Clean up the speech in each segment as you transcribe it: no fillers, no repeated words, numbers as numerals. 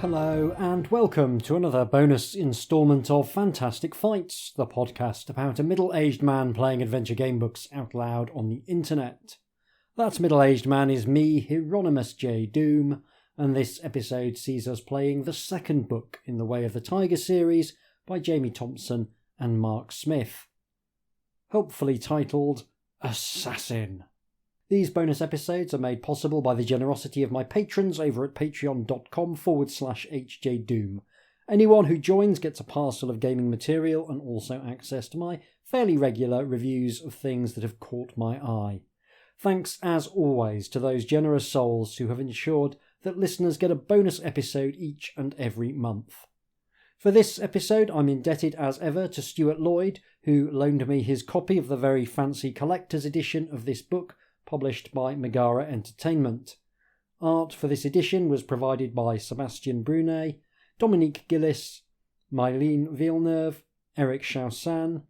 Hello and welcome to another bonus instalment of Fantastic Fights, the podcast about a middle-aged man playing adventure game books out loud on the internet. That middle-aged man is me, Hieronymus J. Doom, and this episode sees us playing the second book in the Way of the Tiger series by Jamie Thomson and Mark Smith, hopefully titled Assassin. These bonus episodes are made possible by the generosity of my patrons over at patreon.com/hjdoom. Anyone who joins gets a parcel of gaming material and also access to my fairly regular reviews of things that have caught my eye. Thanks as always to those generous souls who have ensured that listeners get a bonus episode each and every month. For this episode I'm indebted as ever to Stuart Lloyd, who loaned me his copy of the very fancy collector's edition of this book, published by Megara Entertainment. Art for this edition was provided by Sebastian Brunet, Dominique Gillis, Mylene Villeneuve, Eric Chaussin,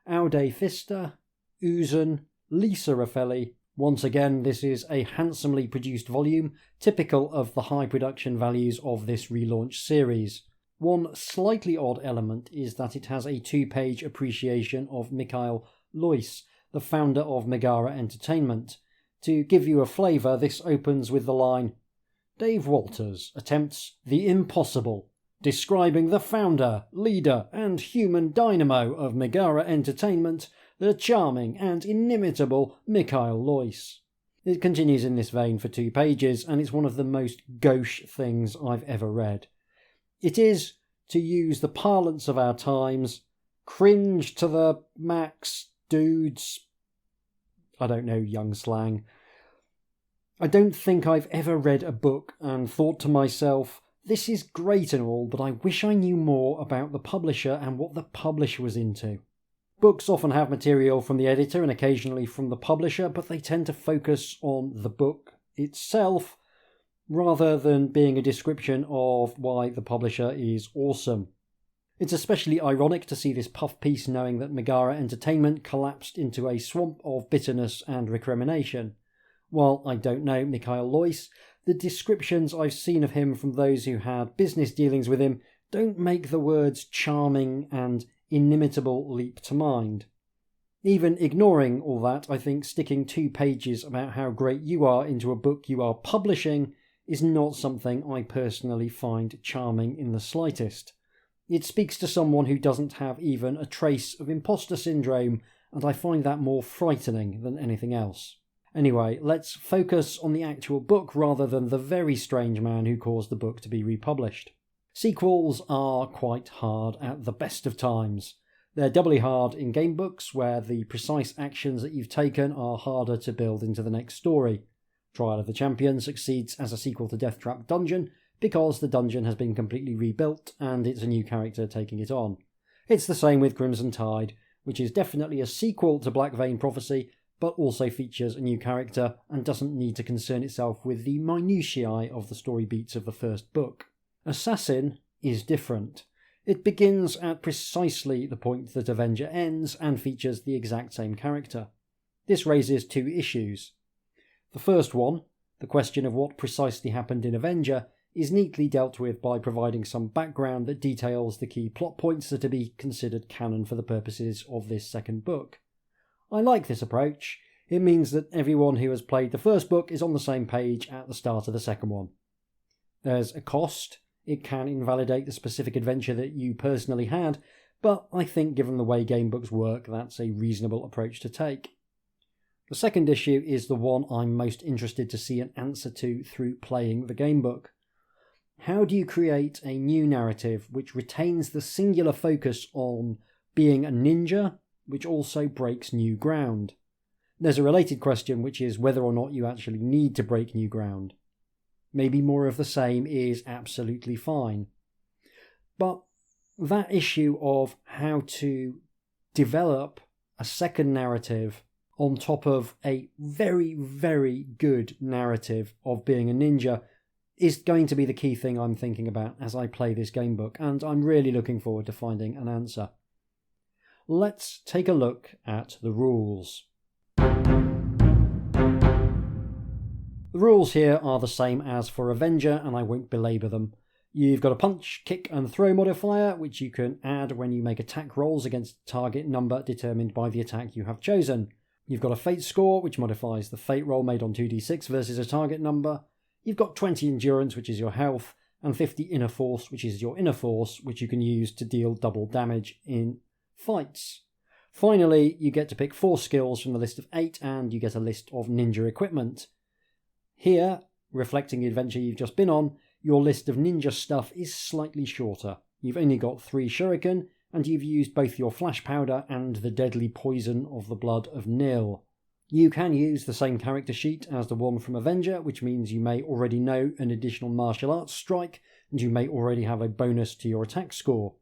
Aude Pfister, Uzun, Lisa Raffelli. Once again, this is a handsomely produced volume, typical of the high production values of this relaunch series. One slightly odd element is that it has a 2-page appreciation of Mikhail Lois, the founder of Megara Entertainment. To give you a flavour, this opens with the line, "Dave Walters attempts the impossible, describing the founder, leader and human dynamo of Megara Entertainment, the charming and inimitable Mikhail Lois." It continues in this vein for 2 pages, and it's one of the most gauche things I've ever read. It is, to use the parlance of our times, cringe to the max, dudes. I don't know young slang. I don't think I've ever read a book and thought to myself, this is great and all, but I wish I knew more about the publisher and what the publisher was into. Books often have material from the editor and occasionally from the publisher, but they tend to focus on the book itself rather than being a description of why the publisher is awesome. It's especially ironic to see this puff piece knowing that Megara Entertainment collapsed into a swamp of bitterness and recrimination. While I don't know Mikhail Lois, the descriptions I've seen of him from those who had business dealings with him don't make the words charming and inimitable leap to mind. Even ignoring all that, I think sticking 2 pages about how great you are into a book you are publishing is not something I personally find charming in the slightest. It speaks to someone who doesn't have even a trace of imposter syndrome, and I find that more frightening than anything else. Anyway, let's focus on the actual book rather than the very strange man who caused the book to be republished. Sequels are quite hard at the best of times. They're doubly hard in game books, where the precise actions that you've taken are harder to build into the next story. Trial of the Champion succeeds as a sequel to Death Trap Dungeon, because the dungeon has been completely rebuilt and it's a new character taking it on. It's the same with Crimson Tide, which is definitely a sequel to Black Vein Prophecy, but also features a new character and doesn't need to concern itself with the minutiae of the story beats of the first book. Assassin is different. It begins at precisely the point that Avenger ends and features the exact same character. This raises 2 issues. The first one, the question of what precisely happened in Avenger, is neatly dealt with by providing some background that details the key plot points that are to be considered canon for the purposes of this second book. I like this approach. It means that everyone who has played the first book is on the same page at the start of the second one. There's a cost. It can invalidate the specific adventure that you personally had, but I think given the way game books work, that's a reasonable approach to take. The second issue is the one I'm most interested to see an answer to through playing the game book. How do you create a new narrative which retains the singular focus on being a ninja, which also breaks new ground? There's a related question, which is whether or not you actually need to break new ground. Maybe more of the same is absolutely fine. But that issue of how to develop a second narrative on top of a very, very good narrative of being a ninja is going to be the key thing I'm thinking about as I play this game book, and I'm really looking forward to finding an answer. Let's take a look at the rules. The rules here are the same as for Avenger, and I won't belabor them. You've got a punch, kick and throw modifier, which you can add when you make attack rolls against a target number determined by the attack you have chosen. You've got a fate score, which modifies the fate roll made on 2d6 versus a target number. You've got 20 endurance, which is your health, and 50 inner force, which is your inner force, which you can use to deal double damage in fights. Finally, you get to pick 4 skills from the list of 8, and you get a list of ninja equipment. Here, reflecting the adventure you've just been on, your list of ninja stuff is slightly shorter. You've only got 3 shuriken, and you've used both your flash powder and the deadly poison of the blood of Nil. You can use the same character sheet as the one from Avenger, which means you may already know an additional martial arts strike, and you may already have a bonus to your attack score.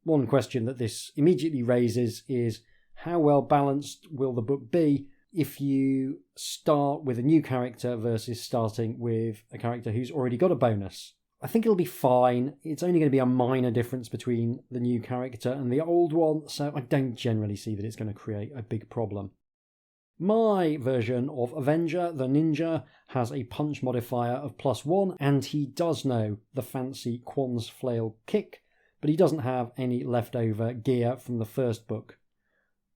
One question that this immediately raises is, how well balanced will the book be if you start with a new character versus starting with a character who's already got a bonus? I think it'll be fine. It's only going to be a minor difference between the new character and the old one, so I don't generally see that it's going to create a big problem. My version of Avenger, the ninja, has a punch modifier of +1, and he does know the fancy Quan's flail kick, but he doesn't have any leftover gear from the first book.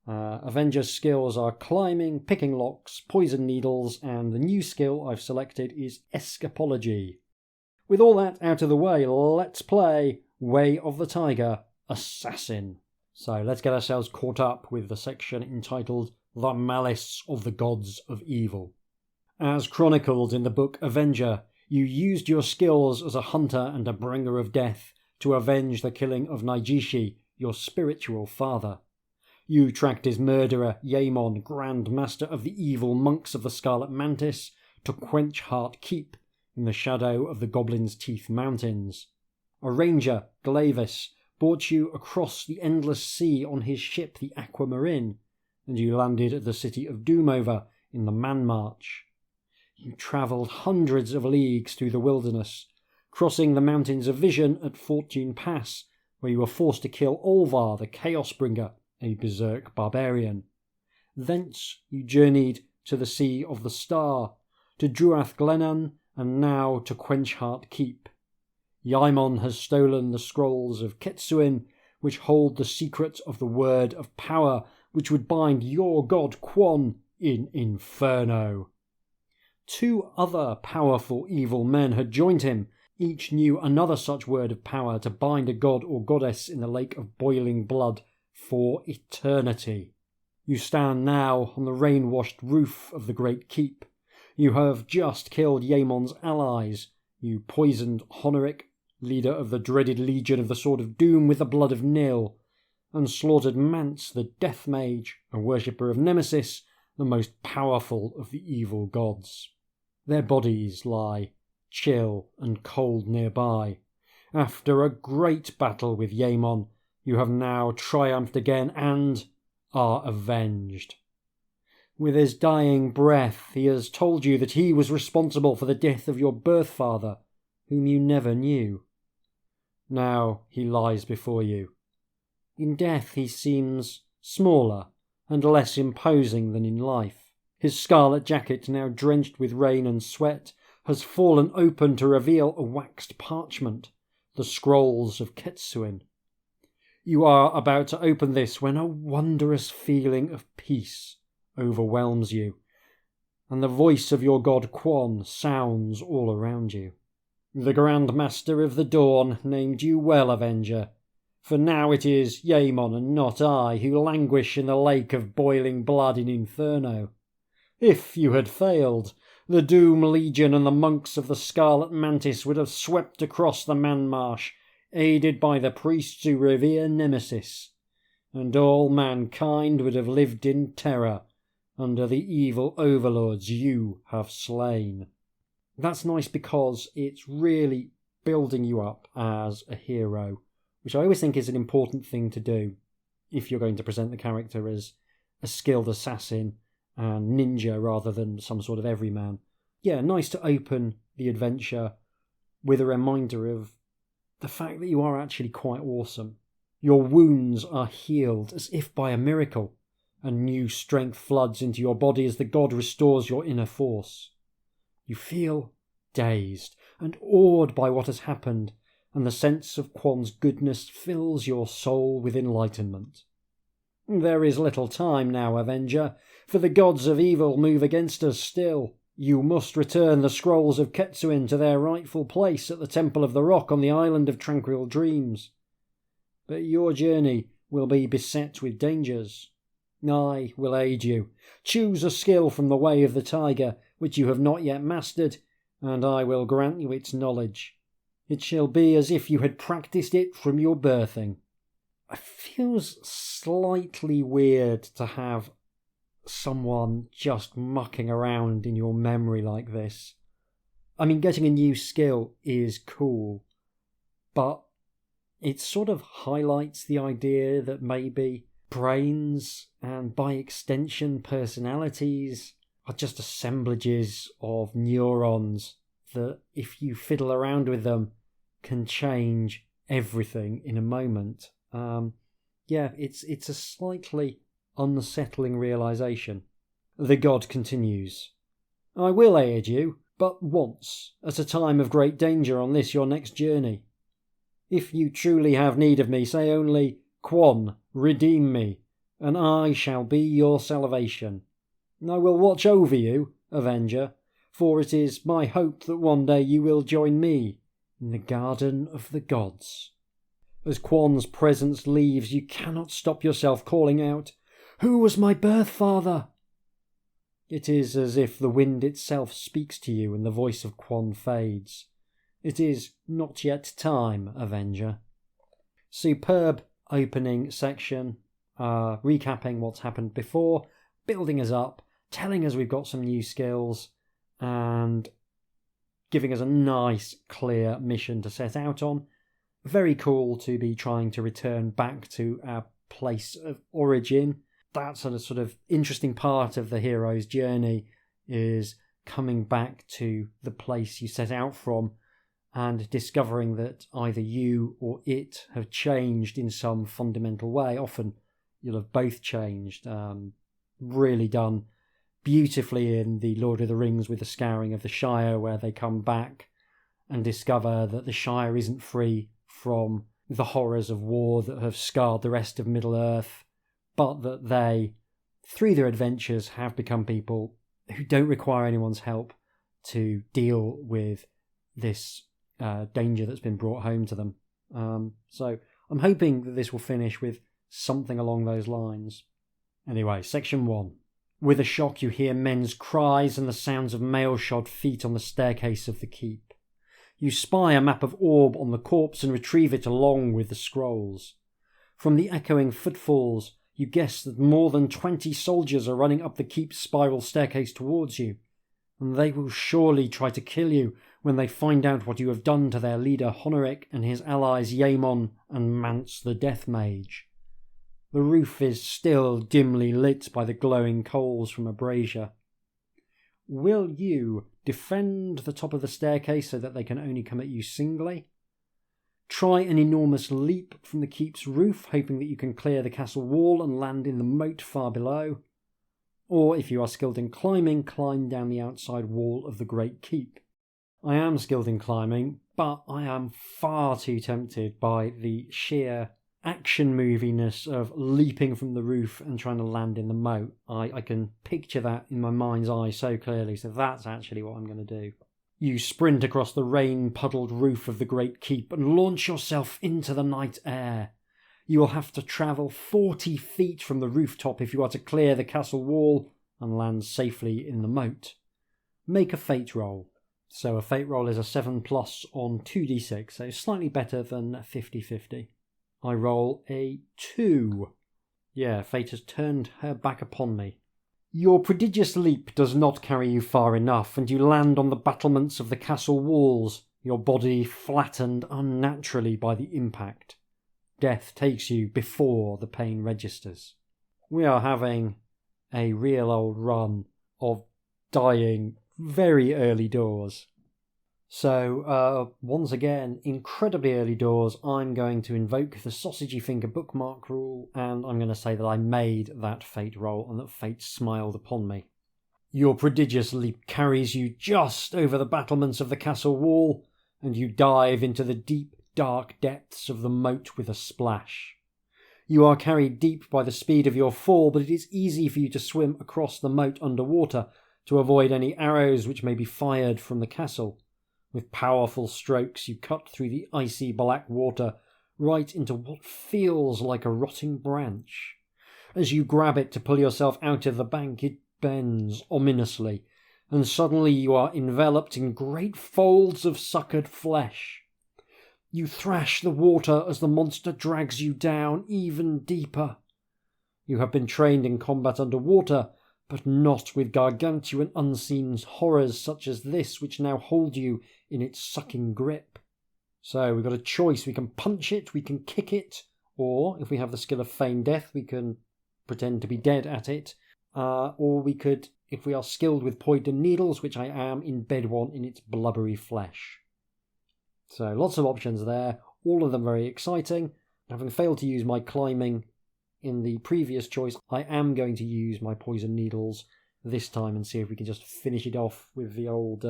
Avenger's skills are climbing, picking locks, poison needles, and the new skill I've selected is escapology. With all that out of the way, let's play Way of the Tiger, Assassin. So let's get ourselves caught up with the section entitled The Malice of the Gods of Evil. As chronicled in the book Avenger, you used your skills as a hunter and a bringer of death to avenge the killing of Naijishi, your spiritual father. You tracked his murderer, Yaemon, Grand Master of the evil monks of the Scarlet Mantis, to Quench Heart Keep in the shadow of the Goblin's Teeth Mountains. A ranger, Glavis, brought you across the endless sea on his ship, the Aquamarine, and you landed at the city of Doomover in the Man March. You travelled hundreds of leagues through the wilderness, crossing the Mountains of Vision at Fortune Pass, where you were forced to kill Olvar, the Chaosbringer, a berserk barbarian. Thence you journeyed to the Sea of the Star, to Druath Glennan, and now to Quenchheart Keep. Yaemon has stolen the scrolls of Ketsuin, which hold the secret of the word of power, which would bind your god Quan in Inferno. 2 other powerful evil men had joined him. Each knew another such word of power to bind a god or goddess in the lake of boiling blood for eternity. You stand now on the rain-washed roof of the great keep. You have just killed Yaemon's allies. You poisoned Honoric, leader of the dreaded Legion of the Sword of Doom, with the blood of Nil, and slaughtered Mance, the Death Mage, a worshipper of Nemesis, the most powerful of the evil gods. Their bodies lie chill and cold nearby. After a great battle with Yaemon, you have now triumphed again and are avenged. With his dying breath, he has told you that he was responsible for the death of your birth father, whom you never knew. Now he lies before you. In death he seems smaller and less imposing than in life. His scarlet jacket, now drenched with rain and sweat, has fallen open to reveal a waxed parchment, the scrolls of Ketsuin. You are about to open this when a wondrous feeling of peace overwhelms you, and the voice of your god Quan sounds all around you. The Grand Master of the Dawn named you well, Avenger, for now it is Yaemon and not I who languish in the lake of boiling blood in Inferno. If you had failed, the Doom Legion and the monks of the Scarlet Mantis would have swept across the Man Marsh, aided by the priests who revere Nemesis, and all mankind would have lived in terror under the evil overlords you have slain. That's nice because it's really building you up as a hero, which I always think is an important thing to do if you're going to present the character as a skilled assassin and ninja rather than some sort of everyman. Yeah, nice to open the adventure with a reminder of the fact that you are actually quite awesome. Your wounds are healed as if by a miracle, and new strength floods into your body as the god restores your inner force. You feel dazed and awed by what has happened, and the sense of Quan's goodness fills your soul with enlightenment. There is little time now, Avenger, for the gods of evil move against us still. You must return the scrolls of Ketsuin to their rightful place at the Temple of the Rock on the Island of Tranquil Dreams. But your journey will be beset with dangers. I will aid you. Choose a skill from the way of the tiger, which you have not yet mastered, and I will grant you its knowledge. It shall be as if you had practised it from your birthing. It feels slightly weird to have someone just mucking around in your memory like this. I mean, getting a new skill is cool, but it sort of highlights the idea that maybe brains and by extension personalities are just assemblages of neurons that, if you fiddle around with them, can change everything in a moment. It's a slightly unsettling realization. The god continues. I will aid you, but once, at a time of great danger on this your next journey. If you truly have need of me, say only, Quan, redeem me, and I shall be your salvation. I will watch over you, Avenger, for it is my hope that one day you will join me in the Garden of the Gods. As Quan's presence leaves, you cannot stop yourself calling out, Who was my birth father? It is as if the wind itself speaks to you and the voice of Quan fades. It is not yet time, Avenger. Superb opening section, recapping what's happened before, building us up, telling us we've got some new skills, and giving us a nice, clear mission to set out on. Very cool to be trying to return back to our place of origin. That's a sort of interesting part of the hero's journey, is coming back to the place you set out from and discovering that either you or it have changed in some fundamental way. Often you'll have both changed. Really done beautifully in the Lord of the Rings with the Scouring of the Shire, where they come back and discover that the Shire isn't free from the horrors of war that have scarred the rest of Middle-earth, but that they, through their adventures, have become people who don't require anyone's help to deal with this danger that's been brought home to them. So I'm hoping that this will finish with something along those lines. Anyway, section 1. With a shock you hear men's cries and the sounds of mail-shod feet on the staircase of the keep. You spy a map of orb on the corpse and retrieve it along with the scrolls. From the echoing footfalls, you guess that more than 20 soldiers are running up the keep's spiral staircase towards you, and they will surely try to kill you when they find out what you have done to their leader Honoric and his allies Yaemon and Mance the Death Mage. The roof is still dimly lit by the glowing coals from a brazier. Will you defend the top of the staircase so that they can only come at you singly? Try an enormous leap from the keep's roof, hoping that you can clear the castle wall and land in the moat far below? Or, if you are skilled in climbing, climb down the outside wall of the great keep. I am skilled in climbing, but I am far too tempted by the sheer action moviness of leaping from the roof and trying to land in the moat. I can picture that in my mind's eye so clearly, so that's actually what I'm going to do. You sprint across the rain-puddled roof of the great keep and launch yourself into the night air. You will have to travel 40 feet from the rooftop if you are to clear the castle wall and land safely in the moat. Make a fate roll. So a fate roll is a 7+ on 2d6, so slightly better than 50-50. I roll a 2. Yeah, fate has turned her back upon me. Your prodigious leap does not carry you far enough, and you land on the battlements of the castle walls, your body flattened unnaturally by the impact. Death takes you before the pain registers. We are having a real old run of dying very early doors. So, once again, incredibly early doors, I'm going to invoke the sausagey finger bookmark rule, and I'm going to say that I made that fate roll and that fate smiled upon me. Your prodigious leap carries you just over the battlements of the castle wall, and you dive into the deep, dark depths of the moat with a splash. You are carried deep by the speed of your fall, but it is easy for you to swim across the moat underwater to avoid any arrows which may be fired from the castle. With powerful strokes you cut through the icy black water right into what feels like a rotting branch. As you grab it to pull yourself out of the bank, it bends ominously, and suddenly you are enveloped in great folds of suckered flesh. You thrash the water as the monster drags you down even deeper. You have been trained in combat underwater, but not with gargantuan unseen horrors such as this which now hold you in its sucking grip. So we've got a choice. We can punch it, we can kick it, or if we have the skill of feigned death, we can pretend to be dead at it, or we could, if we are skilled with poison needles, which I am, embed one in its blubbery flesh. So lots of options there, all of them very exciting. Having failed to use my climbing in the previous choice, I am going to use my poison needles this time and see if we can just finish it off with the old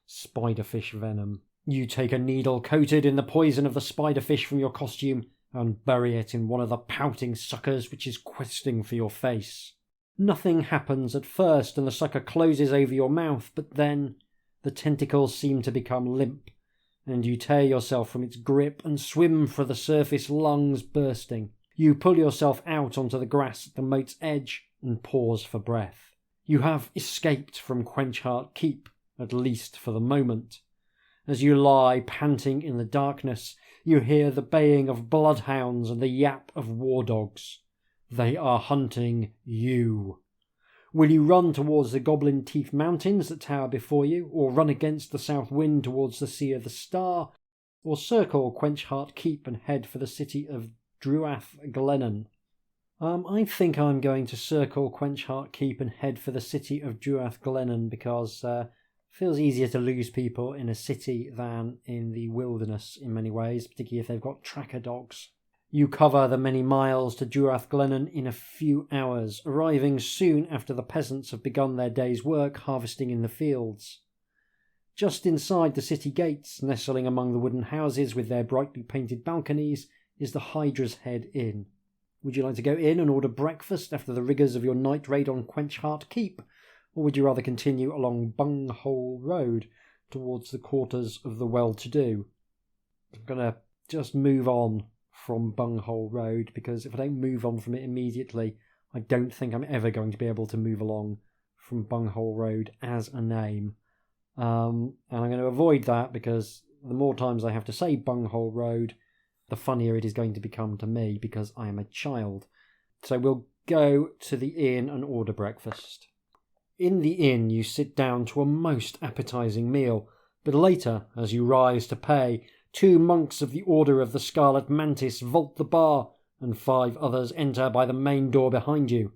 spiderfish venom. You take a needle coated in the poison of the spiderfish from your costume and bury it in one of the pouting suckers which is questing for your face. Nothing happens at first and the sucker closes over your mouth, but then the tentacles seem to become limp and you tear yourself from its grip and swim for the surface, lungs bursting. You pull yourself out onto the grass at the moat's edge and pause for breath. You have escaped from Quenchheart Keep, at least for the moment. As you lie panting in the darkness, you hear the baying of bloodhounds and the yap of war dogs. They are hunting you. Will you run towards the Goblin Teeth Mountains that tower before you, or run against the south wind towards the Sea of the Star, or circle Quenchheart Keep and head for the city of Druath Glennon? I think I'm going to circle Quenchheart Keep and head for the city of Druath Glennon because it feels easier to lose people in a city than in the wilderness in many ways, particularly if they've got tracker dogs. You cover the many miles to Druath Glennon in a few hours, arriving soon after the peasants have begun their day's work harvesting in the fields. Just inside the city gates, nestling among the wooden houses with their brightly painted balconies, is the Hydra's Head Inn. Would you like to go in and order breakfast after the rigours of your night raid on Quenchheart Keep, or would you rather continue along Bunghole Road towards the quarters of the well-to-do? I'm going to just move on from Bunghole Road, because if I don't move on from it immediately, I don't think I'm ever going to be able to move along from Bunghole Road as a name. And I'm going to avoid that because the more times I have to say Bunghole Road, the funnier it is going to become to me because I am a child. So we'll go to the inn and order breakfast. In the inn you sit down to a most appetising meal, but later, as you rise to pay, 2 monks of the Order of the Scarlet Mantis vault the bar, and 5 others enter by the main door behind you.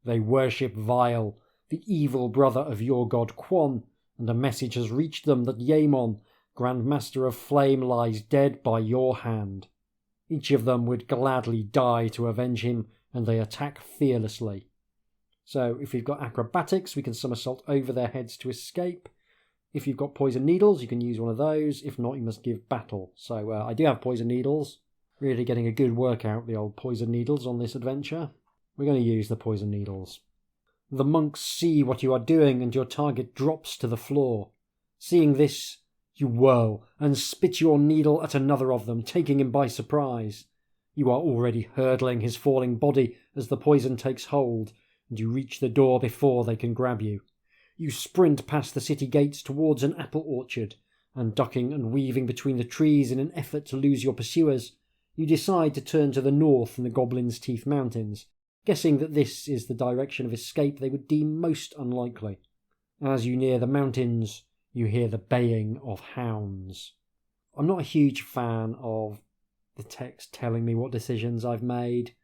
They worship Vile, the evil brother of your god Quan, and a message has reached them that Yaemon, Grand Master of Flame, lies dead by your hand. Each of them would gladly die to avenge him, and they attack fearlessly. So if you've got acrobatics, we can somersault over their heads to escape. If you've got poison needles, you can use one of those. If not, you must give battle. So I do have poison needles. Really getting a good workout, the old poison needles, on this adventure. We're going to use the poison needles. The monks see what you are doing and your target drops to the floor. Seeing this, you whirl and spit your needle at another of them, taking him by surprise. You are already hurdling his falling body as the poison takes hold, and you reach the door before they can grab you. You sprint past the city gates towards an apple orchard, and ducking and weaving between the trees in an effort to lose your pursuers, you decide to turn to the north in the Goblin's Teeth Mountains, guessing that this is the direction of escape they would deem most unlikely. As you near the mountains, you hear the baying of hounds. I'm not a huge fan of the text telling me what decisions I've made.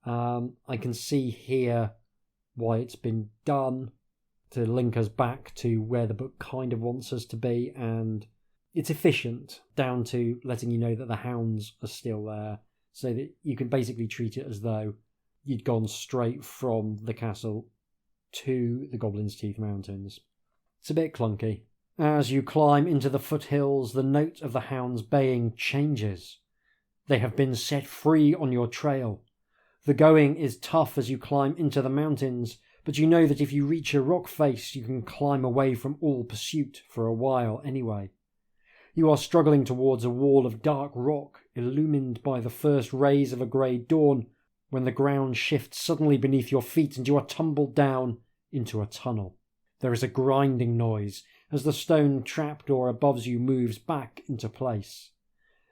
I can see here why it's been done, to link us back to where the book kind of wants us to be, and it's efficient down to letting you know that the hounds are still there, so that you can basically treat it as though you'd gone straight from the castle to the Goblin's Teeth Mountains. It's a bit clunky, As you climb into the foothills, the note of the hound's baying changes. They have been set free on your trail. The going is tough as you climb into the mountains, but you know that if you reach a rock face, you can climb away from all pursuit for a while anyway. You are struggling towards a wall of dark rock, illumined by the first rays of a grey dawn, when the ground shifts suddenly beneath your feet and you are tumbled down into a tunnel. There is a grinding noise as the stone trapdoor above you moves back into place.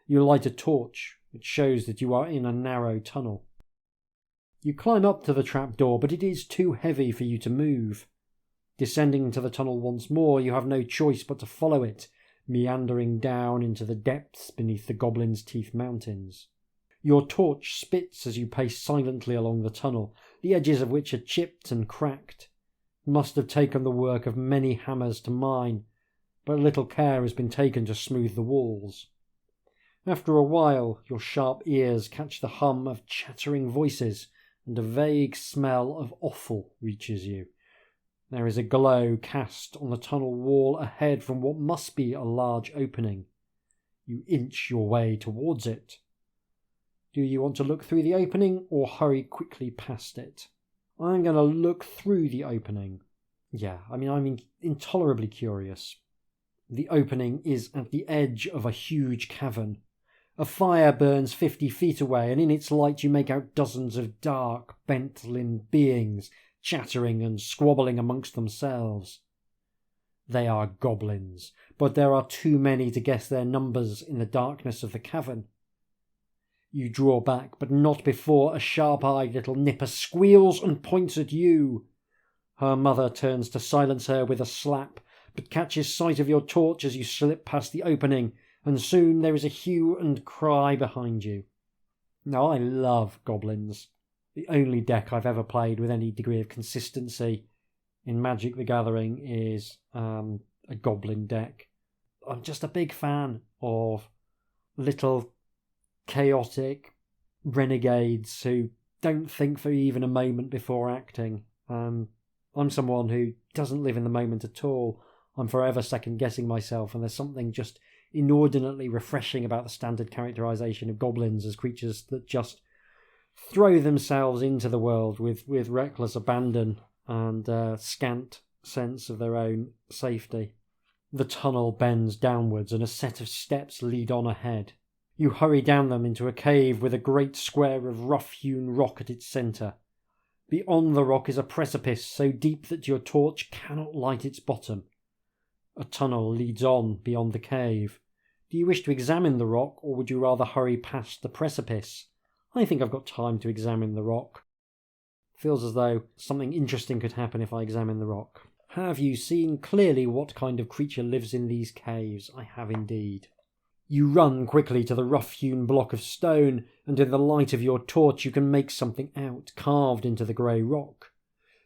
You light a torch, which shows that you are in a narrow tunnel. You climb up to the trapdoor, but it is too heavy for you to move. Descending into the tunnel once more, you have no choice but to follow it, meandering down into the depths beneath the Goblin's Teeth Mountains. Your torch spits as you pace silently along the tunnel, the edges of which are chipped and cracked. It must have taken the work of many hammers to mine, but little care has been taken to smooth the walls. After a while, your sharp ears catch the hum of chattering voices, and a vague smell of offal reaches you. There is a glow cast on the tunnel wall ahead from what must be a large opening. You inch your way towards it. Do you want to look through the opening or hurry quickly past it? I'm going to look through the opening. I'm intolerably curious. The opening is at the edge of a huge cavern. A fire burns 50 feet away, and in its light you make out dozens of dark, bent-limbed beings chattering and squabbling amongst themselves. They are goblins, but there are too many to guess their numbers in the darkness of the cavern. You draw back, but not before a sharp-eyed little nipper squeals and points at you. Her mother turns to silence her with a slap, but catches sight of your torch as you slip past the opening, and soon there is a hue and cry behind you. Now, I love goblins. The only deck I've ever played with any degree of consistency in Magic the Gathering is a goblin deck. I'm just a big fan of little chaotic renegades who don't think for even a moment before acting. I'm someone who doesn't live in the moment at all. I'm forever second-guessing myself, and there's something just inordinately refreshing about the standard characterization of goblins as creatures that just throw themselves into the world with reckless abandon and scant sense of their own safety. The tunnel bends downwards and a set of steps lead on ahead. You hurry down them into a cave with a great square of rough-hewn rock at its centre. Beyond the rock is a precipice so deep that your torch cannot light its bottom. A tunnel leads on beyond the cave. Do you wish to examine the rock, or would you rather hurry past the precipice? I think I've got time to examine the rock. Feels as though something interesting could happen if I examine the rock. Have you seen clearly what kind of creature lives in these caves? I have indeed. You run quickly to the rough-hewn block of stone, and in the light of your torch you can make something out, carved into the grey rock.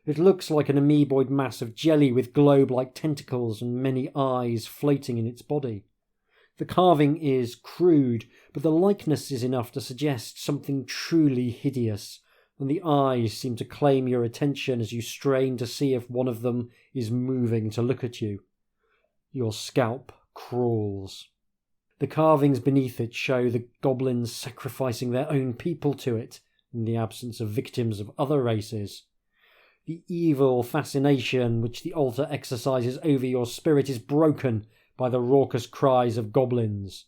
It looks like an amoeboid mass of jelly with globe-like tentacles and many eyes floating in its body. The carving is crude, but the likeness is enough to suggest something truly hideous, and the eyes seem to claim your attention as you strain to see if one of them is moving to look at you. Your scalp crawls. The carvings beneath it show the goblins sacrificing their own people to it, in the absence of victims of other races. The evil fascination which the altar exercises over your spirit is broken by the raucous cries of goblins.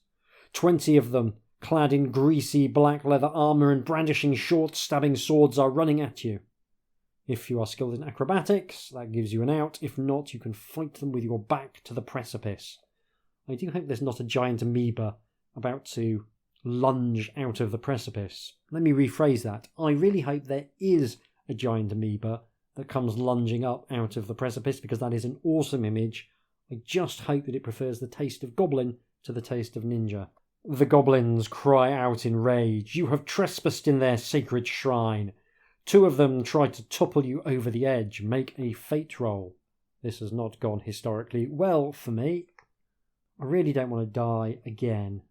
20 of them, clad in greasy black leather armour and brandishing short stabbing swords, are running at you. If you are skilled in acrobatics, that gives you an out. If not, you can fight them with your back to the precipice. I do hope there's not a giant amoeba about to lunge out of the precipice. Let me rephrase that. I really hope there is a giant amoeba that comes lunging up out of the precipice, because that is an awesome image. I just hope that it prefers the taste of goblin to the taste of ninja. The goblins cry out in rage. You have trespassed in their sacred shrine. 2 of them try to topple you over the edge. Make a fate roll. This has not gone historically well for me. I really don't want to die again.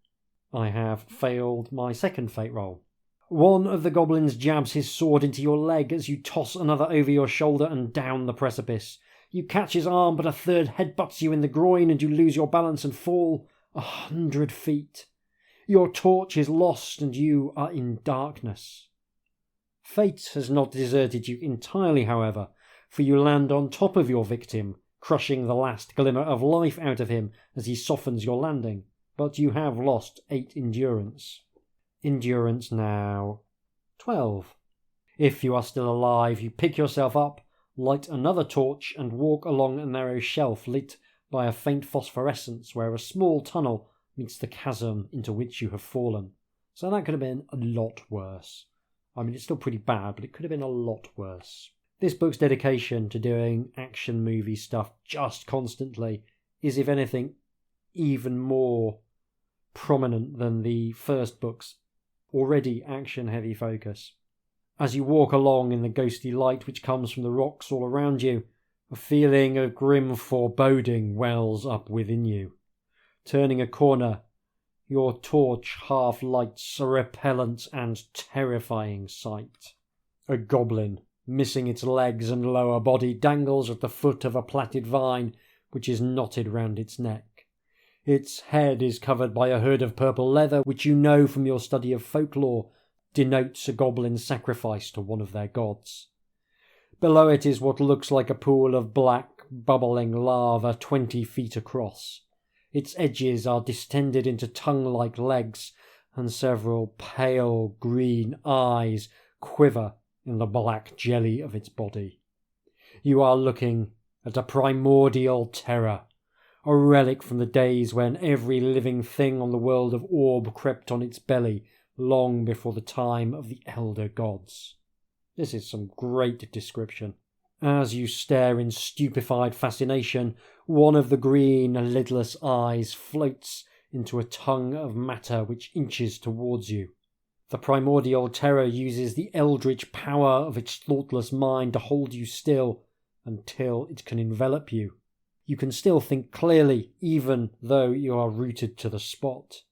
I have failed my second fate roll. 1 of the goblins jabs his sword into your leg as you toss another over your shoulder and down the precipice. You catch his arm, but a third headbutts you in the groin and you lose your balance and fall 100 feet. Your torch is lost and you are in darkness. Fate has not deserted you entirely, however, for you land on top of your victim, crushing the last glimmer of life out of him as he softens your landing. But you have lost 8 endurance. Endurance now 12. If you are still alive, you pick yourself up, light another torch and walk along a narrow shelf lit by a faint phosphorescence where a small tunnel meets the chasm into which you have fallen. So that could have been a lot worse. I mean, it's still pretty bad, but it could have been a lot worse. This book's dedication to doing action movie stuff just constantly is, if anything, even more prominent than the first book's already action-heavy focus. As you walk along in the ghostly light which comes from the rocks all around you, a feeling of grim foreboding wells up within you. Turning a corner, your torch half lights a repellent and terrifying sight. A goblin, missing its legs and lower body, dangles at the foot of a plaited vine which is knotted round its neck. Its head is covered by a hood of purple leather which you know from your study of folklore denotes a goblin's sacrifice to one of their gods. Below it is what looks like a pool of black, bubbling lava 20 feet across. Its edges are distended into tongue-like legs, and several pale green eyes quiver in the black jelly of its body. You are looking at a primordial terror, a relic from the days when every living thing on the world of Orb crept on its belly long before the time of the elder gods. This is some great description. As you stare in stupefied fascination, one of the green, lidless eyes floats into a tongue of matter which inches towards you. The primordial terror uses the eldritch power of its thoughtless mind to hold you still until it can envelop you. You can still think clearly, even though you are rooted to the spot.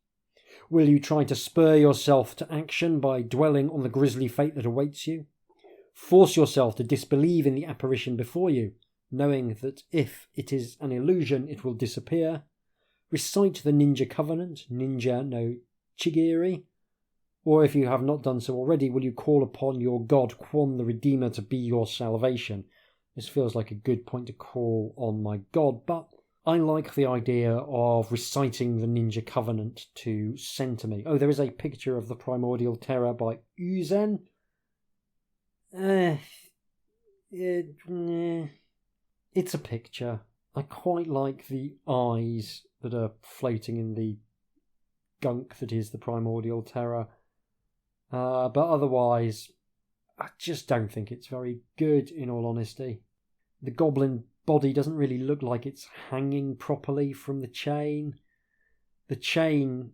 Will you try to spur yourself to action by dwelling on the grisly fate that awaits you? Force yourself to disbelieve in the apparition before you, knowing that if it is an illusion, it will disappear. Recite the Ninja Covenant, Ninja no Chigiri. Or if you have not done so already, will you call upon your god Quan the Redeemer to be your salvation? This feels like a good point to call on my god, but I like the idea of reciting the Ninja Covenant to centre me. Oh, there is a picture of the Primordial Terror by Uzen. It's a picture. I quite like the eyes that are floating in the gunk that is the Primordial Terror. But otherwise, I just don't think it's very good, in all honesty. The goblin body doesn't really look like it's hanging properly from the chain. The chain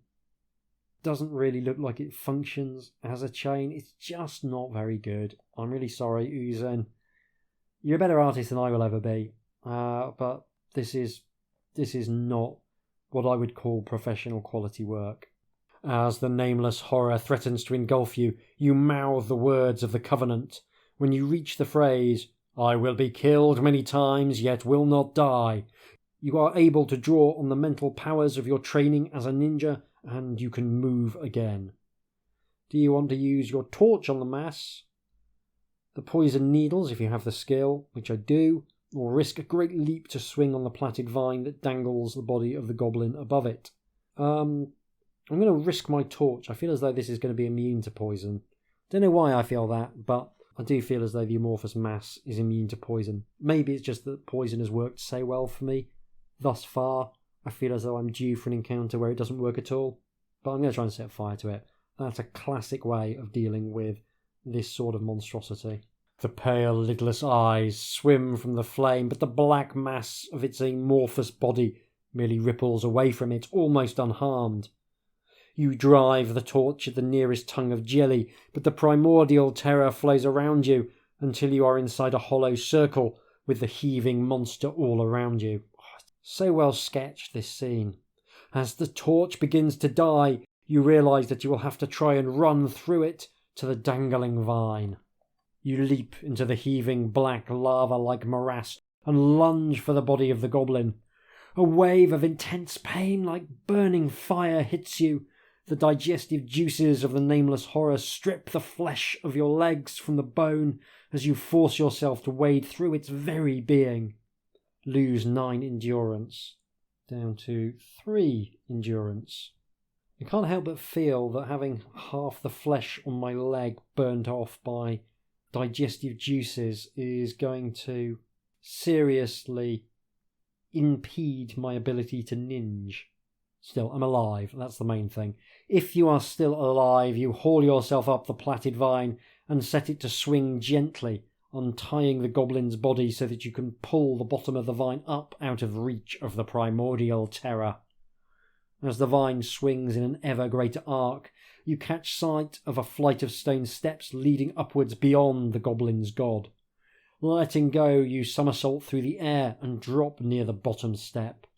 doesn't really look like it functions as a chain. It's just not very good. I'm really sorry, Uzen. You're a better artist than I will ever be. But this is not what I would call professional quality work. As the nameless horror threatens to engulf you, you mouth the words of the Covenant. When you reach the phrase, "I will be killed many times, yet will not die," you are able to draw on the mental powers of your training as a ninja, and you can move again. Do you want to use your torch on the mass, the poison needles if you have the skill, which I do, or risk a great leap to swing on the plaited vine that dangles the body of the goblin above it? I'm going to risk my torch. I feel as though this is going to be immune to poison. Don't know why I feel that, but I do feel as though the amorphous mass is immune to poison. Maybe it's just that poison has worked so well for me thus far. I feel as though I'm due for an encounter where it doesn't work at all. But I'm going to try and set fire to it. That's a classic way of dealing with this sort of monstrosity. The pale, lidless eyes swim from the flame, but the black mass of its amorphous body merely ripples away from it, almost unharmed. You drive the torch at the nearest tongue of jelly, but the primordial terror flows around you until you are inside a hollow circle with the heaving monster all around you. So well sketched, this scene. As the torch begins to die, you realise that you will have to try and run through it to the dangling vine. You leap into the heaving black lava-like morass and lunge for the body of the goblin. A wave of intense pain like burning fire hits you. The digestive juices of the nameless horror strip the flesh of your legs from the bone as you force yourself to wade through its very being. Lose 9 endurance. Down to 3 endurance. I can't help but feel that having half the flesh on my leg burnt off by digestive juices is going to seriously impede my ability to ninja. Still, I'm alive, that's the main thing. If you are still alive, you haul yourself up the plaited vine and set it to swing gently, untying the goblin's body so that you can pull the bottom of the vine up out of reach of the primordial terror. As the vine swings in an ever greater arc, you catch sight of a flight of stone steps leading upwards beyond the goblin's god. Letting go, you somersault through the air and drop near the bottom step.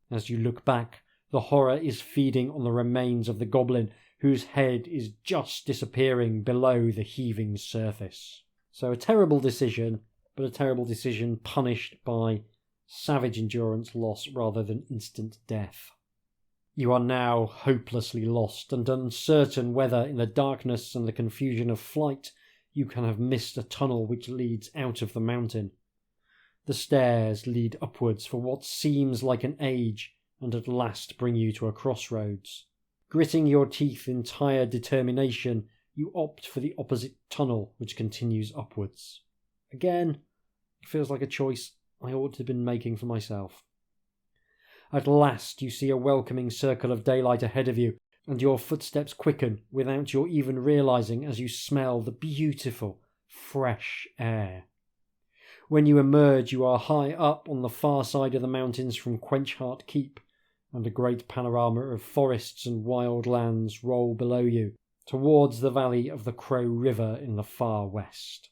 As you look back, the horror is feeding on the remains of the goblin, whose head is just disappearing below the heaving surface. So a terrible decision, but a terrible decision punished by savage endurance loss rather than instant death. You are now hopelessly lost and uncertain whether, in the darkness and the confusion of flight, you can have missed a tunnel which leads out of the mountain. The stairs lead upwards for what seems like an age, and at last bring you to a crossroads. Gritting your teeth in tired determination, you opt for the opposite tunnel, which continues upwards. Again, it feels like a choice I ought to have been making for myself. At last you see a welcoming circle of daylight ahead of you, and your footsteps quicken without your even realizing as you smell the beautiful, fresh air. When you emerge, you are high up on the far side of the mountains from Quenchheart Keep, and a great panorama of forests and wild lands roll below you, towards the valley of the Crow River in the far west.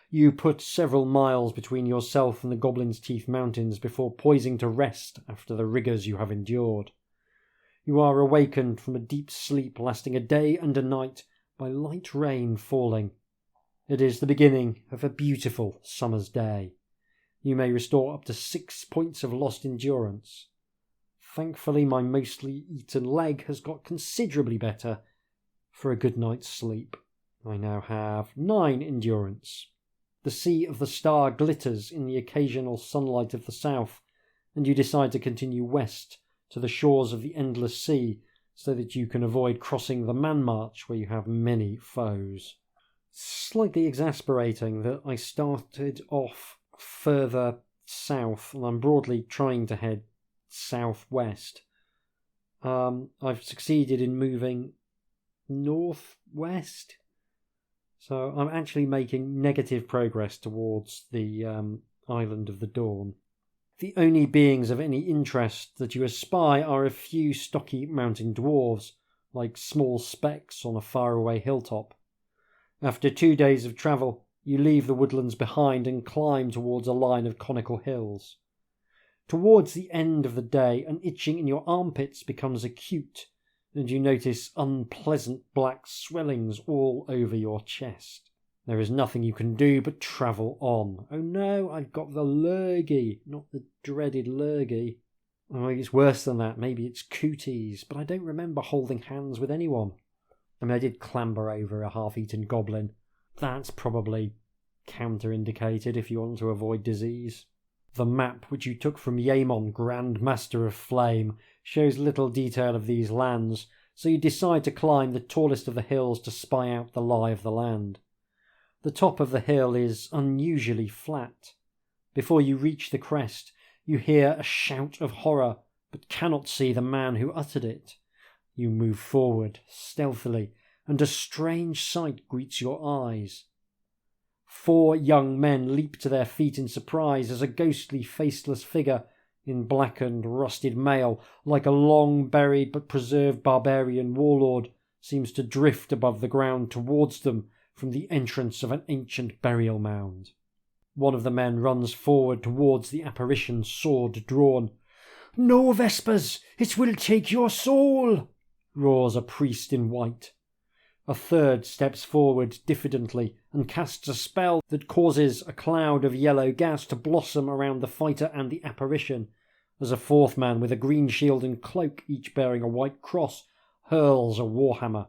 You put several miles between yourself and the Goblin's Teeth Mountains before poising to rest after the rigours you have endured. You are awakened from a deep sleep lasting a day and a night by light rain falling. It is the beginning of a beautiful summer's day. You may restore up to 6 points of lost endurance. Thankfully, my mostly eaten leg has got considerably better for a good night's sleep. I now have 9 endurance. The Sea of the Star glitters in the occasional sunlight of the south, and you decide to continue west to the shores of the Endless Sea so that you can avoid crossing the Man March where you have many foes. Slightly exasperating that I started off further south and I'm broadly trying to head southwest. I've succeeded in moving northwest, so I'm actually making negative progress towards the Island of the Dawn. The only beings of any interest that you espy are a few stocky mountain dwarves, like small specks on a faraway hilltop. After 2 days of travel, you leave the woodlands behind and climb towards a line of conical hills. Towards the end of the day, an itching in your armpits becomes acute, and you notice unpleasant black swellings all over your chest. There is nothing you can do but travel on. Oh no, I've got the lurgy, not the dreaded lurgy. Oh, maybe it's worse than that. Maybe it's cooties, but I don't remember holding hands with anyone. I mean, I did clamber over a half-eaten goblin. That's probably counter-indicated if you want to avoid disease. The map which you took from Yaemon, Grand Master of Flame, shows little detail of these lands, so you decide to climb the tallest of the hills to spy out the lie of the land. The top of the hill is unusually flat. Before you reach the crest, you hear a shout of horror, but cannot see the man who uttered it. You move forward, stealthily, and a strange sight greets your eyes. 4 young men leap to their feet in surprise as a ghostly, faceless figure in blackened, rusted mail, like a long-buried but preserved barbarian warlord, seems to drift above the ground towards them from the entrance of an ancient burial mound. One of the men runs forward towards the apparition, sword drawn. "No, Vespers, it will take your soul!" roars a priest in white. A third steps forward diffidently and casts a spell that causes a cloud of yellow gas to blossom around the fighter and the apparition, as a fourth man with a green shield and cloak, each bearing a white cross, hurls a warhammer.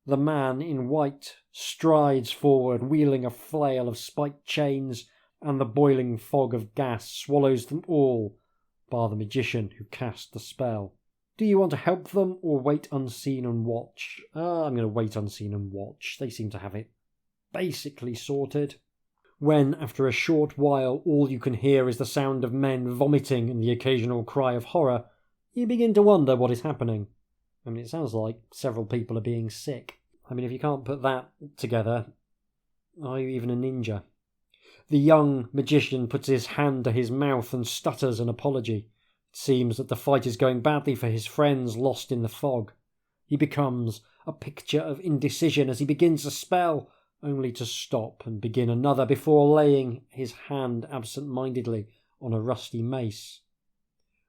The man in white strides forward, wielding a flail of spiked chains, and the boiling fog of gas swallows them all, bar the magician who cast the spell. Do you want to help them or wait unseen and watch? I'm going to wait unseen and watch. They seem to have it basically sorted. When, after a short while, all you can hear is the sound of men vomiting and the occasional cry of horror, you begin to wonder what is happening. I mean, it sounds like several people are being sick. I mean, if you can't put that together, are you even a ninja? The young magician puts his hand to his mouth and stutters an apology. It seems that the fight is going badly for his friends lost in the fog. He becomes a picture of indecision as he begins a spell, only to stop and begin another before laying his hand absent-mindedly on a rusty mace.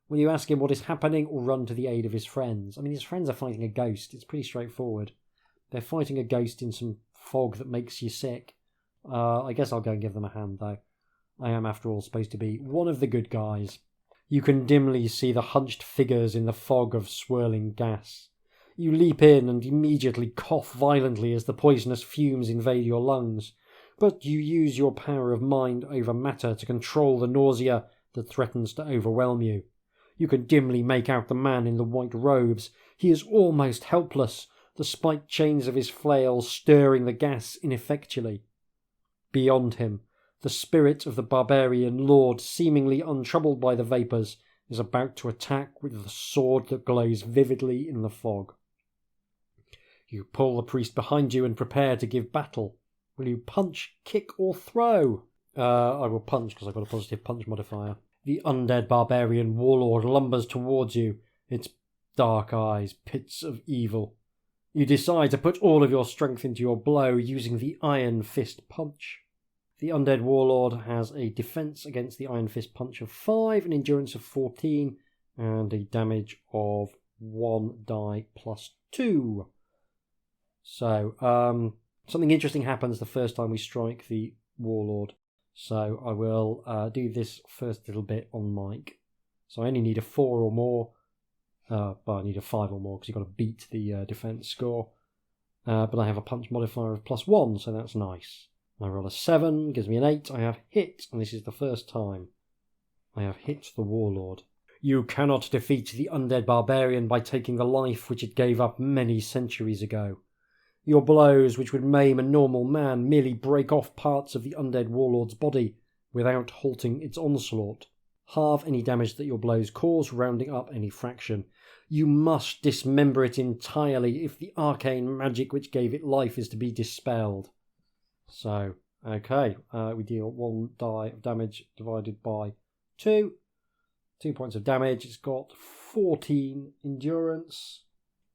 Will you ask him what is happening or run to the aid of his friends? I mean, his friends are fighting a ghost. It's pretty straightforward. They're fighting a ghost in some fog that makes you sick. I guess I'll go and give them a hand, though. I am, after all, supposed to be one of the good guys. You can dimly see the hunched figures in the fog of swirling gas. You leap in and immediately cough violently as the poisonous fumes invade your lungs, but you use your power of mind over matter to control the nausea that threatens to overwhelm you. You can dimly make out the man in the white robes. He is almost helpless, the spiked chains of his flail stirring the gas ineffectually. Beyond him, the spirit of the barbarian lord, seemingly untroubled by the vapours, is about to attack with the sword that glows vividly in the fog. You pull the priest behind you and prepare to give battle. Will you punch, kick, or throw? I will punch because I've got a positive punch modifier. The undead barbarian warlord lumbers towards you, its dark eyes pits of evil. You decide to put all of your strength into your blow using the Iron Fist Punch. The undead warlord has a defense against the Iron Fist Punch of 5, an endurance of 14, and a damage of 1 die plus 2. So, something interesting happens the first time we strike the warlord. So I will do this first little bit on mic. So I only need a 4 or more. But I need a 5 or more because you've got to beat the defense score. But I have a punch modifier of +1, so that's nice. I roll a 7, gives me an 8. I have hit, and this is the first time I have hit the warlord. You cannot defeat the undead barbarian by taking the life which it gave up many centuries ago. Your blows, which would maim a normal man, merely break off parts of the undead warlord's body without halting its onslaught. Halve any damage that your blows cause, rounding up any fraction. You must dismember it entirely if the arcane magic which gave it life is to be dispelled. So, okay, we deal 1 die of damage divided by 2. 2 points of damage. It's got 14 endurance.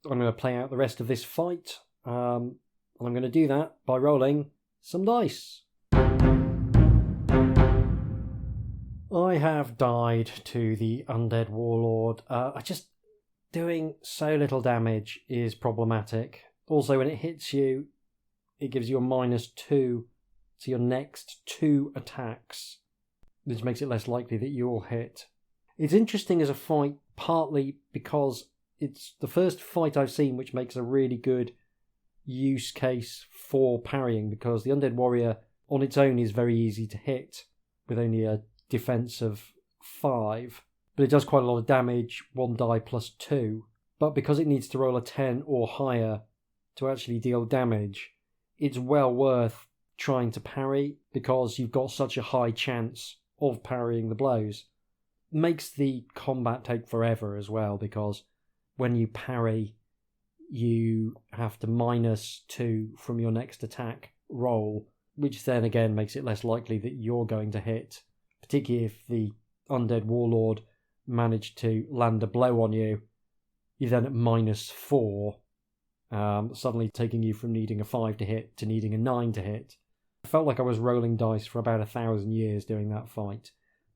I'm going to play out the rest of this fight. And I'm going to do that by rolling some dice. I have died to the undead warlord. Doing so little damage is problematic. Also, when it hits you, it gives you a -2 to your next 2 attacks, which makes it less likely that you'll hit. It's interesting as a fight, partly because it's the first fight I've seen which makes a really good use case for parrying, because the undead warrior on its own is very easy to hit with only a defense of 5, but it does quite a lot of damage, 1 die plus 2. But because it needs to roll a 10 or higher to actually deal damage, it's well worth trying to parry because you've got such a high chance of parrying the blows. Makes the combat take forever as well, because when you parry, you have to -2 from your next attack roll, which then again makes it less likely that you're going to hit, particularly if the undead warlord managed to land a blow on you. You're then at -4, suddenly taking you from needing a 5 to hit to needing a 9 to hit. I felt like I was rolling dice for about 1,000 years doing that fight.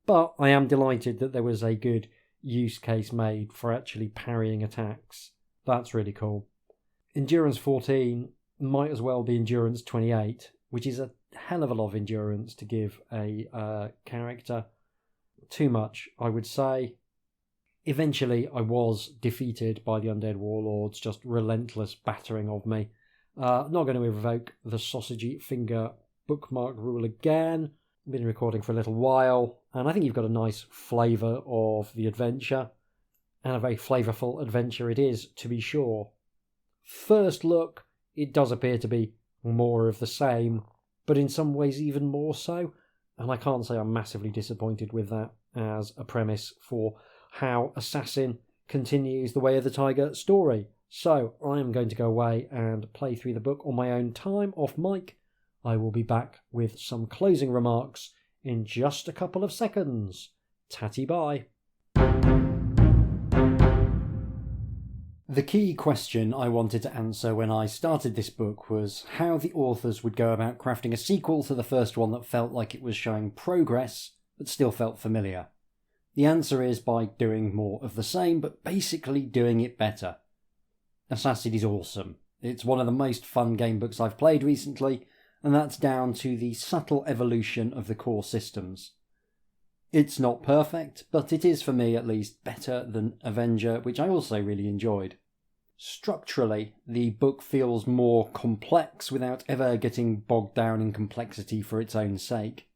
But I am delighted that there was a good use case made for actually parrying attacks. That's really cool. Endurance 14 might as well be Endurance 28, which is a hell of a lot of endurance to give a character. Too much, I would say. Eventually, I was defeated by the Undead Warlords, just relentless battering of me. Not going to evoke the sausagey finger bookmark rule again. Been recording for a little while, and I think you've got a nice flavour of the adventure, and a very flavourful adventure it is, to be sure. First look, it does appear to be more of the same, but in some ways even more so, and I can't say I'm massively disappointed with that as a premise for how Assassin continues the Way of the Tiger story. So I am going to go away and play through the book on my own time, off mic. I will be back with some closing remarks in just a couple of seconds. Tatty bye. The key question I wanted to answer when I started this book was how the authors would go about crafting a sequel to the first one that felt like it was showing progress, but still felt familiar. The answer is by doing more of the same, but basically doing it better. Assassin is awesome. It's one of the most fun game books I've played recently, and that's down to the subtle evolution of the core systems. It's not perfect, but it is, for me at least, better than Avenger, which I also really enjoyed. Structurally, the book feels more complex without ever getting bogged down in complexity for its own sake.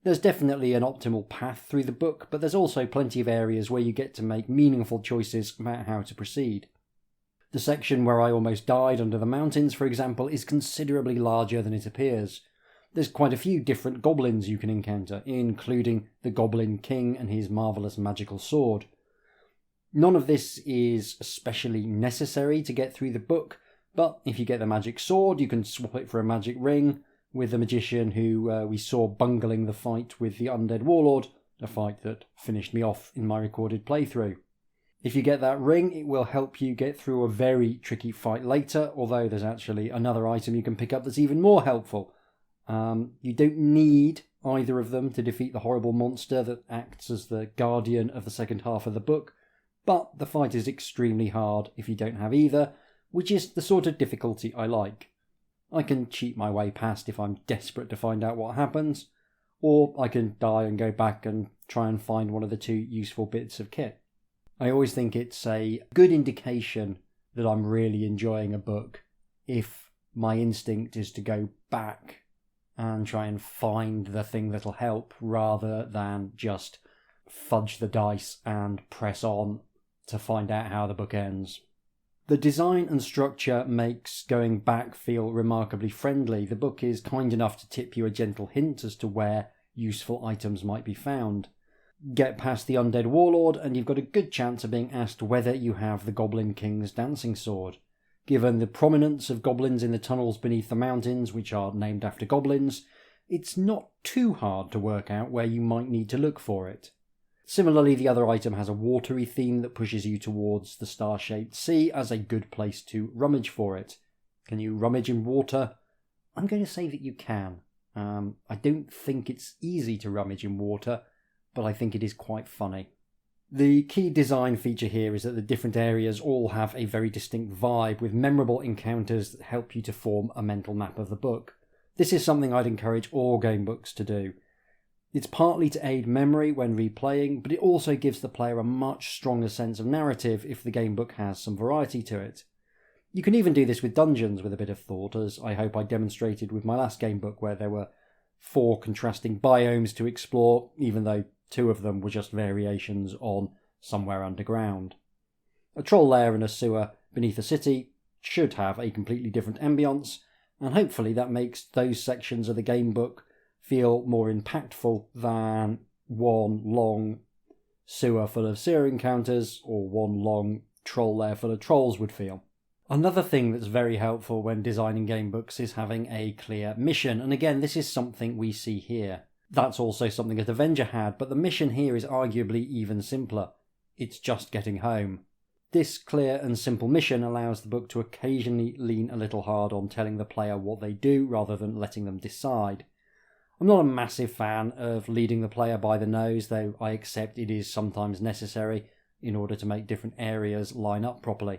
There's definitely an optimal path through the book, but there's also plenty of areas where you get to make meaningful choices about how to proceed. The section where I almost died under the mountains, for example, is considerably larger than it appears. There's quite a few different goblins you can encounter, including the Goblin King and his marvellous magical sword. None of this is especially necessary to get through the book, but if you get the magic sword, you can swap it for a magic ring with the magician who we saw bungling the fight with the Undead Warlord, a fight that finished me off in my recorded playthrough. If you get that ring, it will help you get through a very tricky fight later, although there's actually another item you can pick up that's even more helpful. You don't need either of them to defeat the horrible monster that acts as the guardian of the second half of the book, but the fight is extremely hard if you don't have either, which is the sort of difficulty I like. I can cheat my way past if I'm desperate to find out what happens, or I can die and go back and try and find one of the two useful bits of kit. I always think it's a good indication that I'm really enjoying a book if my instinct is to go back and try and find the thing that'll help rather than just fudge the dice and press on to find out how the book ends. The design and structure makes going back feel remarkably friendly. The book is kind enough to tip you a gentle hint as to where useful items might be found. Get past the Undead Warlord and you've got a good chance of being asked whether you have the Goblin King's dancing sword. Given the prominence of goblins in the tunnels beneath the mountains, which are named after goblins, it's not too hard to work out where you might need to look for it. Similarly, the other item has a watery theme that pushes you towards the star-shaped sea as a good place to rummage for it. Can you rummage in water? I'm going to say that you can. I don't think it's easy to rummage in water, but I think it is quite funny. The key design feature here is that the different areas all have a very distinct vibe, with memorable encounters that help you to form a mental map of the book. This is something I'd encourage all game books to do. It's partly to aid memory when replaying, but it also gives the player a much stronger sense of narrative if the game book has some variety to it. You can even do this with dungeons with a bit of thought, as I hope I demonstrated with my last game book, where there were 4 contrasting biomes to explore, even though 2 of them were just variations on somewhere underground. A troll lair and a sewer beneath a city should have a completely different ambience, and hopefully that makes those sections of the game book feel more impactful than one long sewer full of sewer encounters or one long troll lair full of trolls would feel. Another thing that's very helpful when designing game books is having a clear mission, and again this is something we see here. That's also something that Avenger had, but the mission here is arguably even simpler. It's just getting home. This clear and simple mission allows the book to occasionally lean a little hard on telling the player what they do rather than letting them decide. I'm not a massive fan of leading the player by the nose, though I accept it is sometimes necessary in order to make different areas line up properly.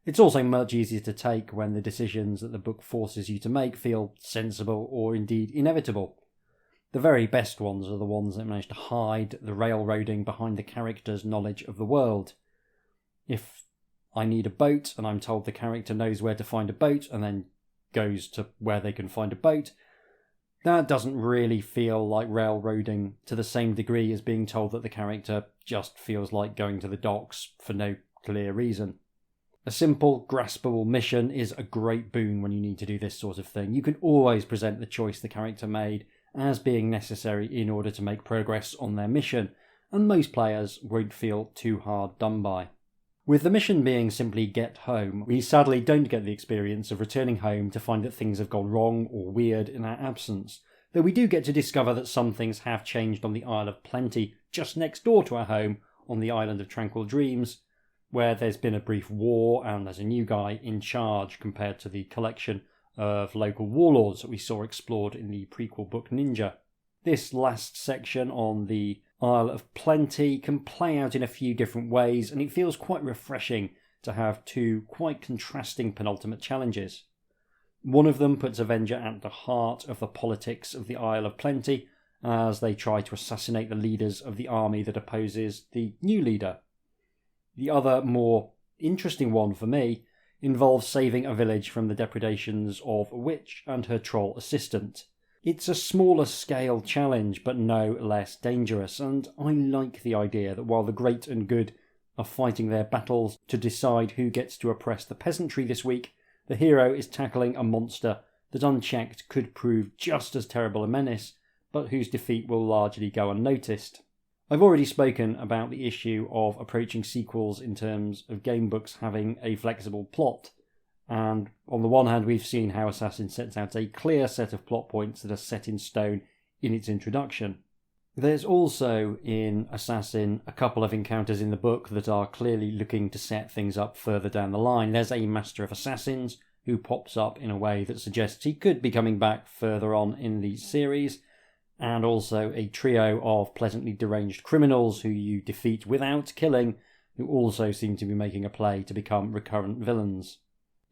It's also much easier to take when the decisions that the book forces you to make feel sensible or indeed inevitable. The very best ones are the ones that manage to hide the railroading behind the character's knowledge of the world. If I need a boat and I'm told the character knows where to find a boat and then goes to where they can find a boat, that doesn't really feel like railroading to the same degree as being told that the character just feels like going to the docks for no clear reason. A simple, graspable mission is a great boon when you need to do this sort of thing. You can always present the choice the character made as being necessary in order to make progress on their mission, and most players won't feel too hard done by. With the mission being simply get home, we sadly don't get the experience of returning home to find that things have gone wrong or weird in our absence, though we do get to discover that some things have changed on the Isle of Plenty, just next door to our home on the Island of Tranquil Dreams, where there's been a brief war and there's a new guy in charge compared to the collection of local warlords that we saw explored in the prequel book Ninja. This last section on the Isle of Plenty can play out in a few different ways, and it feels quite refreshing to have two quite contrasting penultimate challenges. One of them puts Avenger at the heart of the politics of the Isle of Plenty as they try to assassinate the leaders of the army that opposes the new leader. The other, more interesting one for me, involves saving a village from the depredations of a witch and her troll assistant. It's a smaller scale challenge, but no less dangerous, and I like the idea that while the great and good are fighting their battles to decide who gets to oppress the peasantry this week, the hero is tackling a monster that unchecked could prove just as terrible a menace, but whose defeat will largely go unnoticed. I've already spoken about the issue of approaching sequels in terms of game books having a flexible plot, and on the one hand we've seen how Assassin sets out a clear set of plot points that are set in stone in its introduction. There's also in Assassin a couple of encounters in the book that are clearly looking to set things up further down the line. There's a Master of Assassins who pops up in a way that suggests he could be coming back further on in the series, and also a trio of pleasantly deranged criminals who you defeat without killing, who also seem to be making a play to become recurrent villains.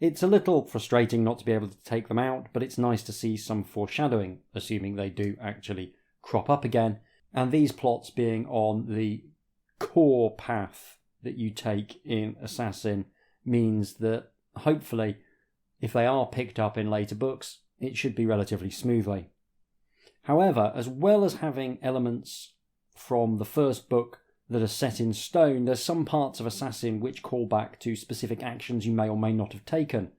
It's a little frustrating not to be able to take them out, but it's nice to see some foreshadowing, assuming they do actually crop up again, and these plots being on the core path that you take in Assassin means that, hopefully, if they are picked up in later books, it should be relatively smoothly. However, as well as having elements from the first book that are set in stone, there's some parts of Assassin which call back to specific actions you may or may not have taken.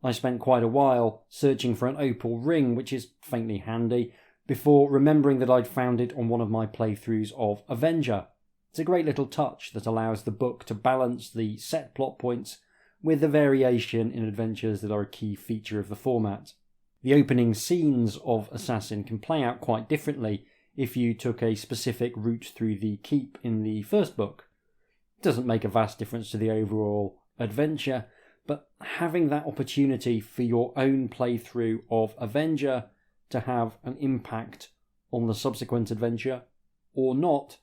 I spent quite a while searching for an opal ring, which is faintly handy, before remembering that I'd found it on one of my playthroughs of Avenger. It's a great little touch that allows the book to balance the set plot points with the variation in adventures that are a key feature of the format. The opening scenes of Assassin can play out quite differently if you took a specific route through the keep in the first book. It doesn't make a vast difference to the overall adventure, but having that opportunity for your own playthrough of Avenger to have an impact on the subsequent adventure, or not,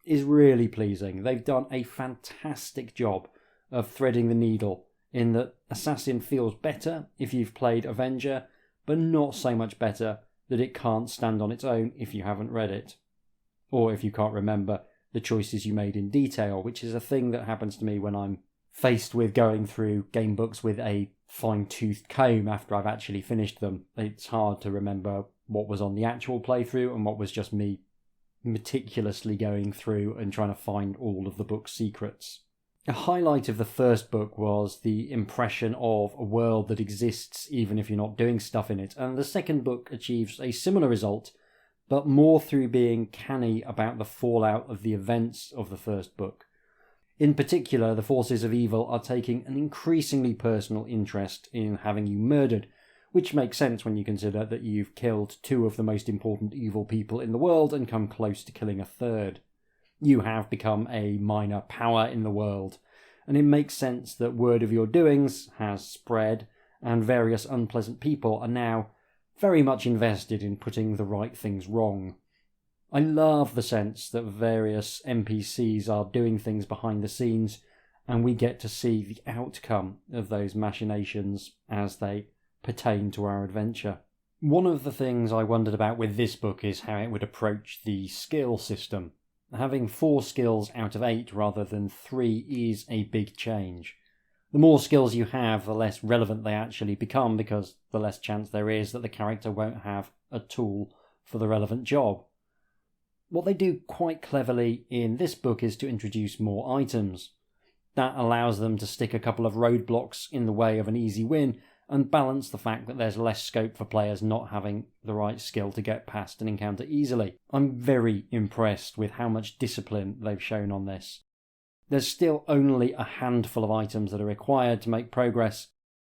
is really pleasing. They've done a fantastic job of threading the needle in that Assassin feels better if you've played Avenger, but not so much better that it can't stand on its own if you haven't read it, or if you can't remember the choices you made in detail, which is a thing that happens to me when I'm faced with going through game books with a fine-toothed comb after I've actually finished them. It's hard to remember what was on the actual playthrough and what was just me meticulously going through and trying to find all of the book's secrets. A highlight of the first book was the impression of a world that exists even if you're not doing stuff in it, and the second book achieves a similar result, but more through being canny about the fallout of the events of the first book. In particular, the forces of evil are taking an increasingly personal interest in having you murdered, which makes sense when you consider that you've killed two of the most important evil people in the world and come close to killing a third. You have become a minor power in the world, and it makes sense that word of your doings has spread, and various unpleasant people are now very much invested in putting the right things wrong. I love the sense that various NPCs are doing things behind the scenes and we get to see the outcome of those machinations as they pertain to our adventure. One of the things I wondered about with this book is how it would approach the skill system. Having 4 skills out of 8 rather than 3 is a big change. The more skills you have, the less relevant they actually become, because the less chance there is that the character won't have a tool for the relevant job. What they do quite cleverly in this book is to introduce more items. That allows them to stick a couple of roadblocks in the way of an easy win and balance the fact that there's less scope for players not having the right skill to get past an encounter easily. I'm very impressed with how much discipline they've shown on this. There's still only a handful of items that are required to make progress,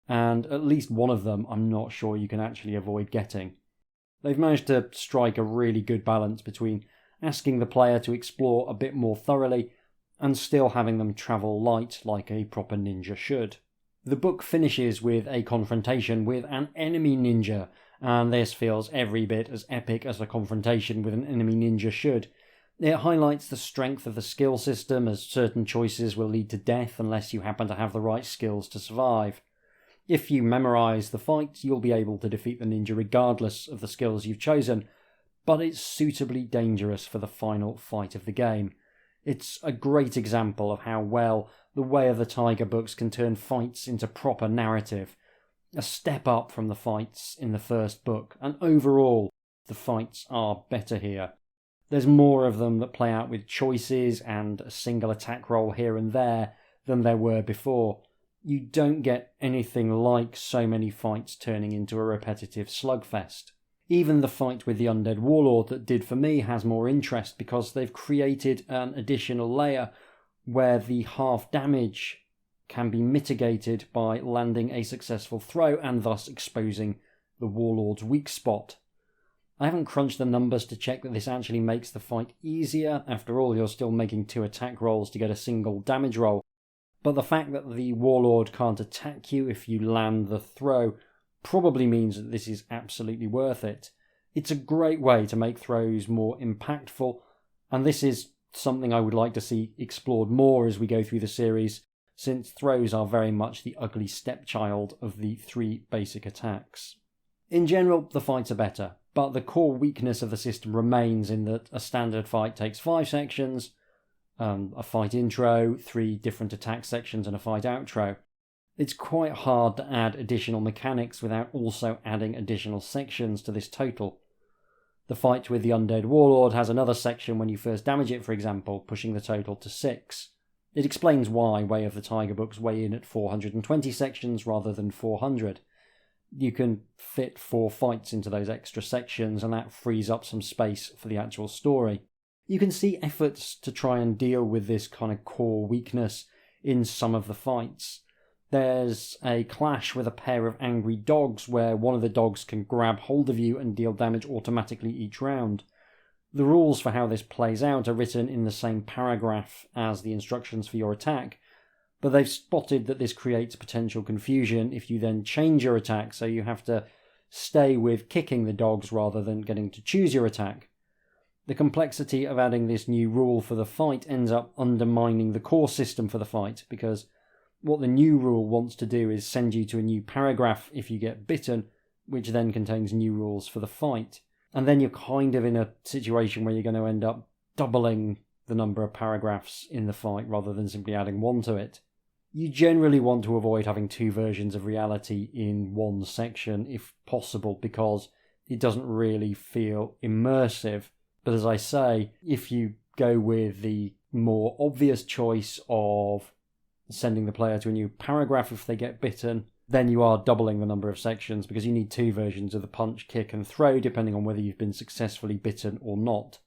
and at least one of them I'm not sure you can actually avoid getting. They've managed to strike a really good balance between asking the player to explore a bit more thoroughly and still having them travel light like a proper ninja should. The book finishes with a confrontation with an enemy ninja, and this feels every bit as epic as a confrontation with an enemy ninja should. It highlights the strength of the skill system, as certain choices will lead to death unless you happen to have the right skills to survive. If you memorise the fight, you'll be able to defeat the ninja regardless of the skills you've chosen, but it's suitably dangerous for the final fight of the game. It's a great example of how well the Way of the Tiger books can turn fights into proper narrative. A step up from the fights in the first book, and overall, the fights are better here. There's more of them that play out with choices and a single attack roll here and there than there were before. You don't get anything like so many fights turning into a repetitive slugfest. Even the fight with the undead warlord that did for me has more interest because they've created an additional layer where the half damage can be mitigated by landing a successful throw and thus exposing the warlord's weak spot. I haven't crunched the numbers to check that this actually makes the fight easier. After all, you're still making 2 attack rolls to get a single damage roll. But the fact that the warlord can't attack you if you land the throw probably means that this is absolutely worth it. It's a great way to make throws more impactful, and this is something I would like to see explored more as we go through the series, since throws are very much the ugly stepchild of the 3 basic attacks. In general, the fights are better, but the core weakness of the system remains in that a standard fight takes 5 sections, a fight intro, 3 different attack sections and a fight outro. It's quite hard to add additional mechanics without also adding additional sections to this total. The fight with the undead warlord has another section when you first damage it, for example, pushing the total to 6. It explains why Way of the Tiger books weigh in at 420 sections rather than 400. You can fit 4 fights into those extra sections, and that frees up some space for the actual story. You can see efforts to try and deal with this kind of core weakness in some of the fights. There's a clash with a pair of angry dogs where one of the dogs can grab hold of you and deal damage automatically each round. The rules for how this plays out are written in the same paragraph as the instructions for your attack, but they've spotted that this creates potential confusion if you then change your attack, so you have to stay with kicking the dogs rather than getting to choose your attack. The complexity of adding this new rule for the fight ends up undermining the core system for the fight, because what the new rule wants to do is send you to a new paragraph if you get bitten, which then contains new rules for the fight. And then you're kind of in a situation where you're going to end up doubling the number of paragraphs in the fight rather than simply adding 1 to it. You generally want to avoid having 2 versions of reality in one section if possible, because it doesn't really feel immersive. But as I say, if you go with the more obvious choice of sending the player to a new paragraph if they get bitten, then you are doubling the number of sections because you need 2 versions of the punch, kick and throw depending on whether you've been successfully bitten or not.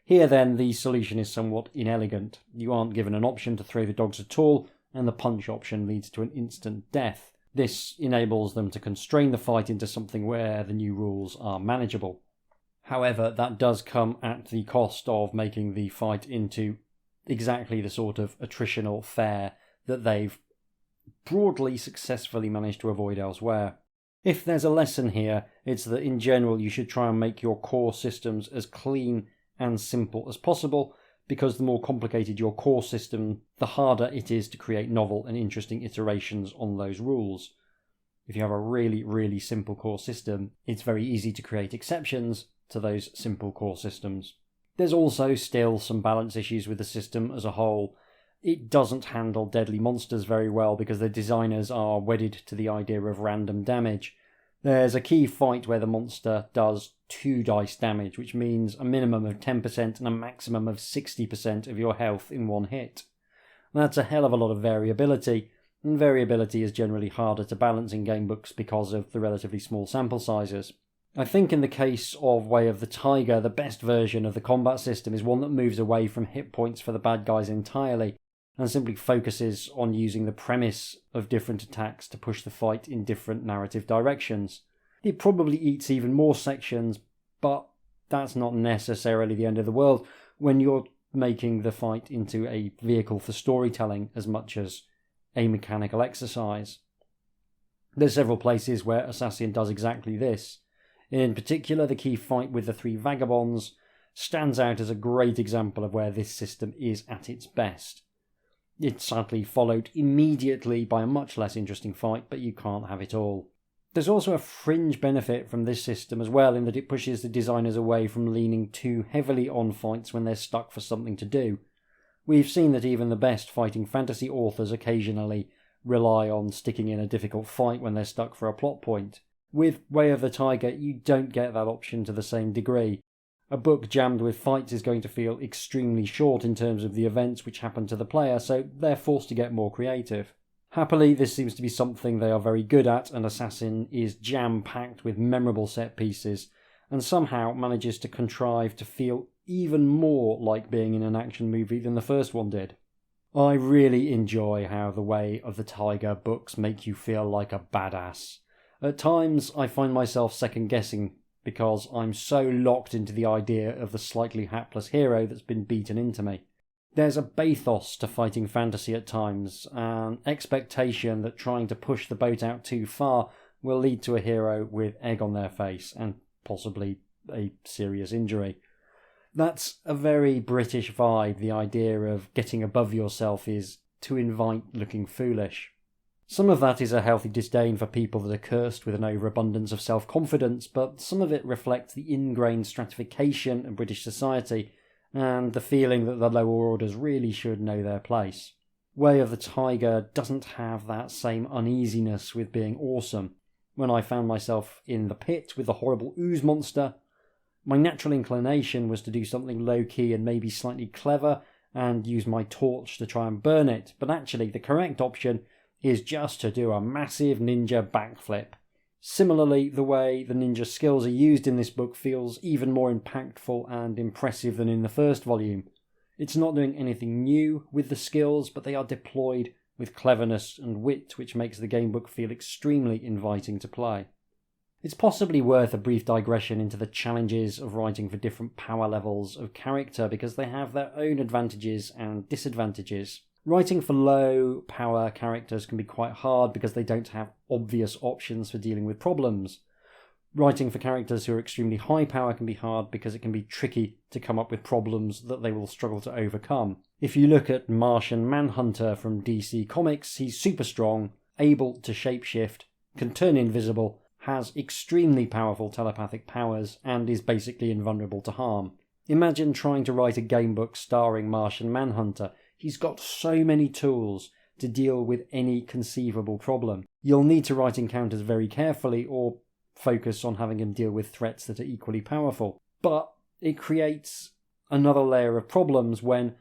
Here then, the solution is somewhat inelegant. You aren't given an option to throw the dogs at all, and the punch option leads to an instant death. This enables them to constrain the fight into something where the new rules are manageable. However, that does come at the cost of making the fight into exactly the sort of attritional fare that they've broadly successfully managed to avoid elsewhere. If there's a lesson here, it's that in general you should try and make your core systems as clean and simple as possible, because the more complicated your core system, the harder it is to create novel and interesting iterations on those rules. If you have a really, really simple core system, it's very easy to create exceptions to those simple core systems. There's also still some balance issues with the system as a whole. It doesn't handle deadly monsters very well because the designers are wedded to the idea of random damage. There's a key fight where the monster does 2 dice damage, which means a minimum of 10% and a maximum of 60% of your health in one hit. That's a hell of a lot of variability, and variability is generally harder to balance in gamebooks because of the relatively small sample sizes. I think in the case of Way of the Tiger, the best version of the combat system is one that moves away from hit points for the bad guys entirely, and simply focuses on using the premise of different attacks to push the fight in different narrative directions. It probably eats even more sections, but that's not necessarily the end of the world when you're making the fight into a vehicle for storytelling as much as a mechanical exercise. There's several places where Assassin does exactly this. In particular, the key fight with the 3 vagabonds stands out as a great example of where this system is at its best. It's sadly followed immediately by a much less interesting fight, but you can't have it all. There's also a fringe benefit from this system as well, in that it pushes the designers away from leaning too heavily on fights when they're stuck for something to do. We've seen that even the best fighting fantasy authors occasionally rely on sticking in a difficult fight when they're stuck for a plot point. With Way of the Tiger, you don't get that option to the same degree. A book jammed with fights is going to feel extremely short in terms of the events which happen to the player, so they're forced to get more creative. Happily, this seems to be something they are very good at, and Assassin is jam-packed with memorable set pieces, and somehow manages to contrive to feel even more like being in an action movie than the first one did. I really enjoy how the Way of the Tiger books make you feel like a badass. At times, I find myself second-guessing because I'm so locked into the idea of the slightly hapless hero that's been beaten into me. There's a bathos to fighting fantasy at times, an expectation that trying to push the boat out too far will lead to a hero with egg on their face and possibly a serious injury. That's a very British vibe. The idea of getting above yourself is to invite looking foolish. Some of that is a healthy disdain for people that are cursed with an overabundance of self-confidence, but some of it reflects the ingrained stratification of British society and the feeling that the lower orders really should know their place. Way of the Tiger doesn't have that same uneasiness with being awesome. When I found myself in the pit with the horrible ooze monster, my natural inclination was to do something low-key and maybe slightly clever and use my torch to try and burn it, but actually the correct option is just to do a massive ninja backflip. Similarly, the way the ninja skills are used in this book feels even more impactful and impressive than in the first volume. It's not doing anything new with the skills, but they are deployed with cleverness and wit, which makes the gamebook feel extremely inviting to play. It's possibly worth a brief digression into the challenges of writing for different power levels of character, because they have their own advantages and disadvantages. Writing for low power characters can be quite hard because they don't have obvious options for dealing with problems. Writing for characters who are extremely high power can be hard because it can be tricky to come up with problems that they will struggle to overcome. If you look at Martian Manhunter from DC Comics, he's super strong, able to shapeshift, can turn invisible, has extremely powerful telepathic powers, and is basically invulnerable to harm. Imagine trying to write a gamebook starring Martian Manhunter. He's got so many tools to deal with any conceivable problem. You'll need to write encounters very carefully or focus on having him deal with threats that are equally powerful. But it creates another layer of problems when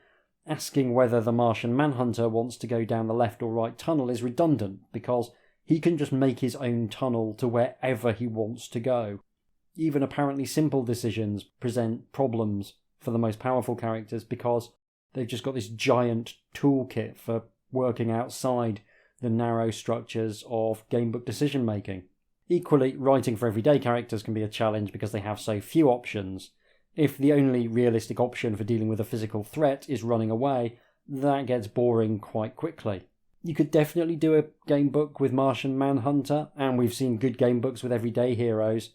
asking whether the Martian Manhunter wants to go down the left or right tunnel is redundant, because he can just make his own tunnel to wherever he wants to go. Even apparently simple decisions present problems for the most powerful characters because they've just got this giant toolkit for working outside the narrow structures of gamebook decision making. Equally, writing for everyday characters can be a challenge because they have so few options. If the only realistic option for dealing with a physical threat is running away, that gets boring quite quickly. You could definitely do a gamebook with Martian Manhunter, and we've seen good gamebooks with everyday heroes,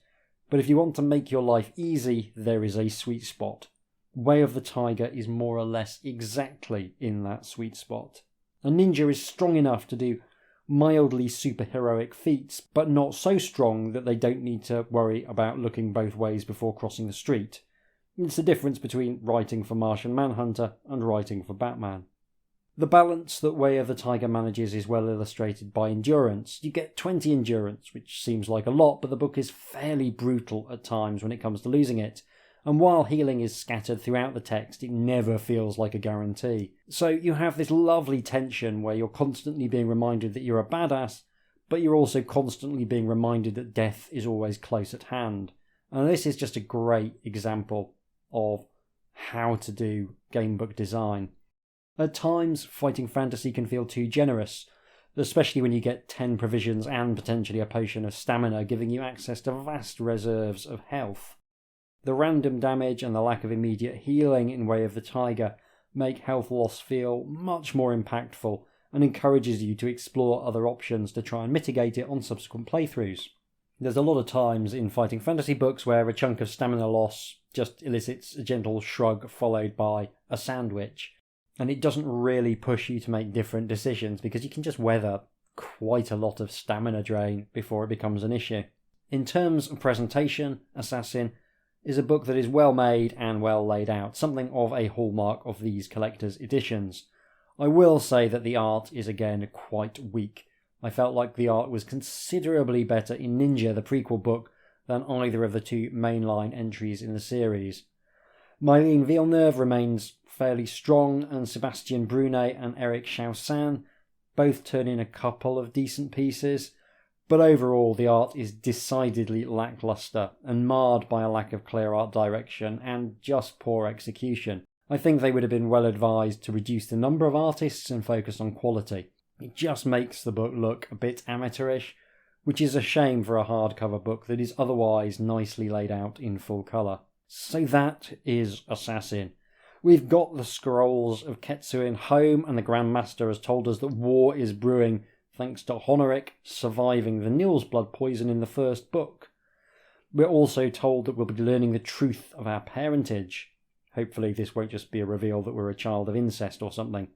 but if you want to make your life easy, there is a sweet spot. Way of the Tiger is more or less exactly in that sweet spot. A ninja is strong enough to do mildly superheroic feats, but not so strong that they don't need to worry about looking both ways before crossing the street. It's the difference between writing for Martian Manhunter and writing for Batman. The balance that Way of the Tiger manages is well illustrated by endurance. You get 20 endurance, which seems like a lot, but the book is fairly brutal at times when it comes to losing it. And while healing is scattered throughout the text, it never feels like a guarantee. So you have this lovely tension where you're constantly being reminded that you're a badass, but you're also constantly being reminded that death is always close at hand. And this is just a great example of how to do gamebook design. At times, fighting fantasy can feel too generous, especially when you get 10 provisions and potentially a potion of stamina, giving you access to vast reserves of health. The random damage and the lack of immediate healing in Way of the Tiger make health loss feel much more impactful and encourages you to explore other options to try and mitigate it on subsequent playthroughs. There's a lot of times in fighting fantasy books where a chunk of stamina loss just elicits a gentle shrug followed by a sandwich, and it doesn't really push you to make different decisions because you can just weather quite a lot of stamina drain before it becomes an issue. In terms of presentation, Assassin is a book that is well made and well laid out, something of a hallmark of these collector's editions. I will say that the art is again quite weak. I felt like the art was considerably better in Ninja, the prequel book, than either of the two mainline entries in the series. Mylene Villeneuve remains fairly strong, and Sébastien Brunet and Eric Chaussin both turn in a couple of decent pieces, but overall the art is decidedly lackluster and marred by a lack of clear art direction and just poor execution. I think they would have been well advised to reduce the number of artists and focus on quality. It just makes the book look a bit amateurish, which is a shame for a hardcover book that is otherwise nicely laid out in full colour. So that is Assassin. We've got the scrolls of Ketsuin home, and the Grand Master has told us that war is brewing thanks to Honoric surviving the Nils blood poison in the first book. We're also told that we'll be learning the truth of our parentage. Hopefully this won't just be a reveal that we're a child of incest or something.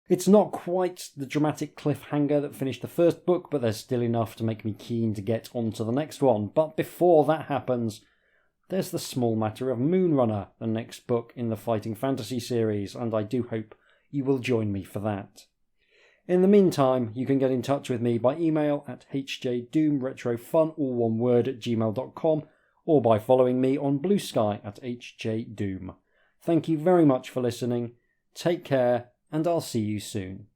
It's not quite the dramatic cliffhanger that finished the first book, but there's still enough to make me keen to get on to the next one. But before that happens, there's the small matter of Moonrunner, the next book in the Fighting Fantasy series, and I do hope you will join me for that. In the meantime, you can get in touch with me by email at hjdoomretrofun, all one word, @gmail.com, or by following me on Blue Sky at hjdoom. Thank you very much for listening, take care, and I'll see you soon.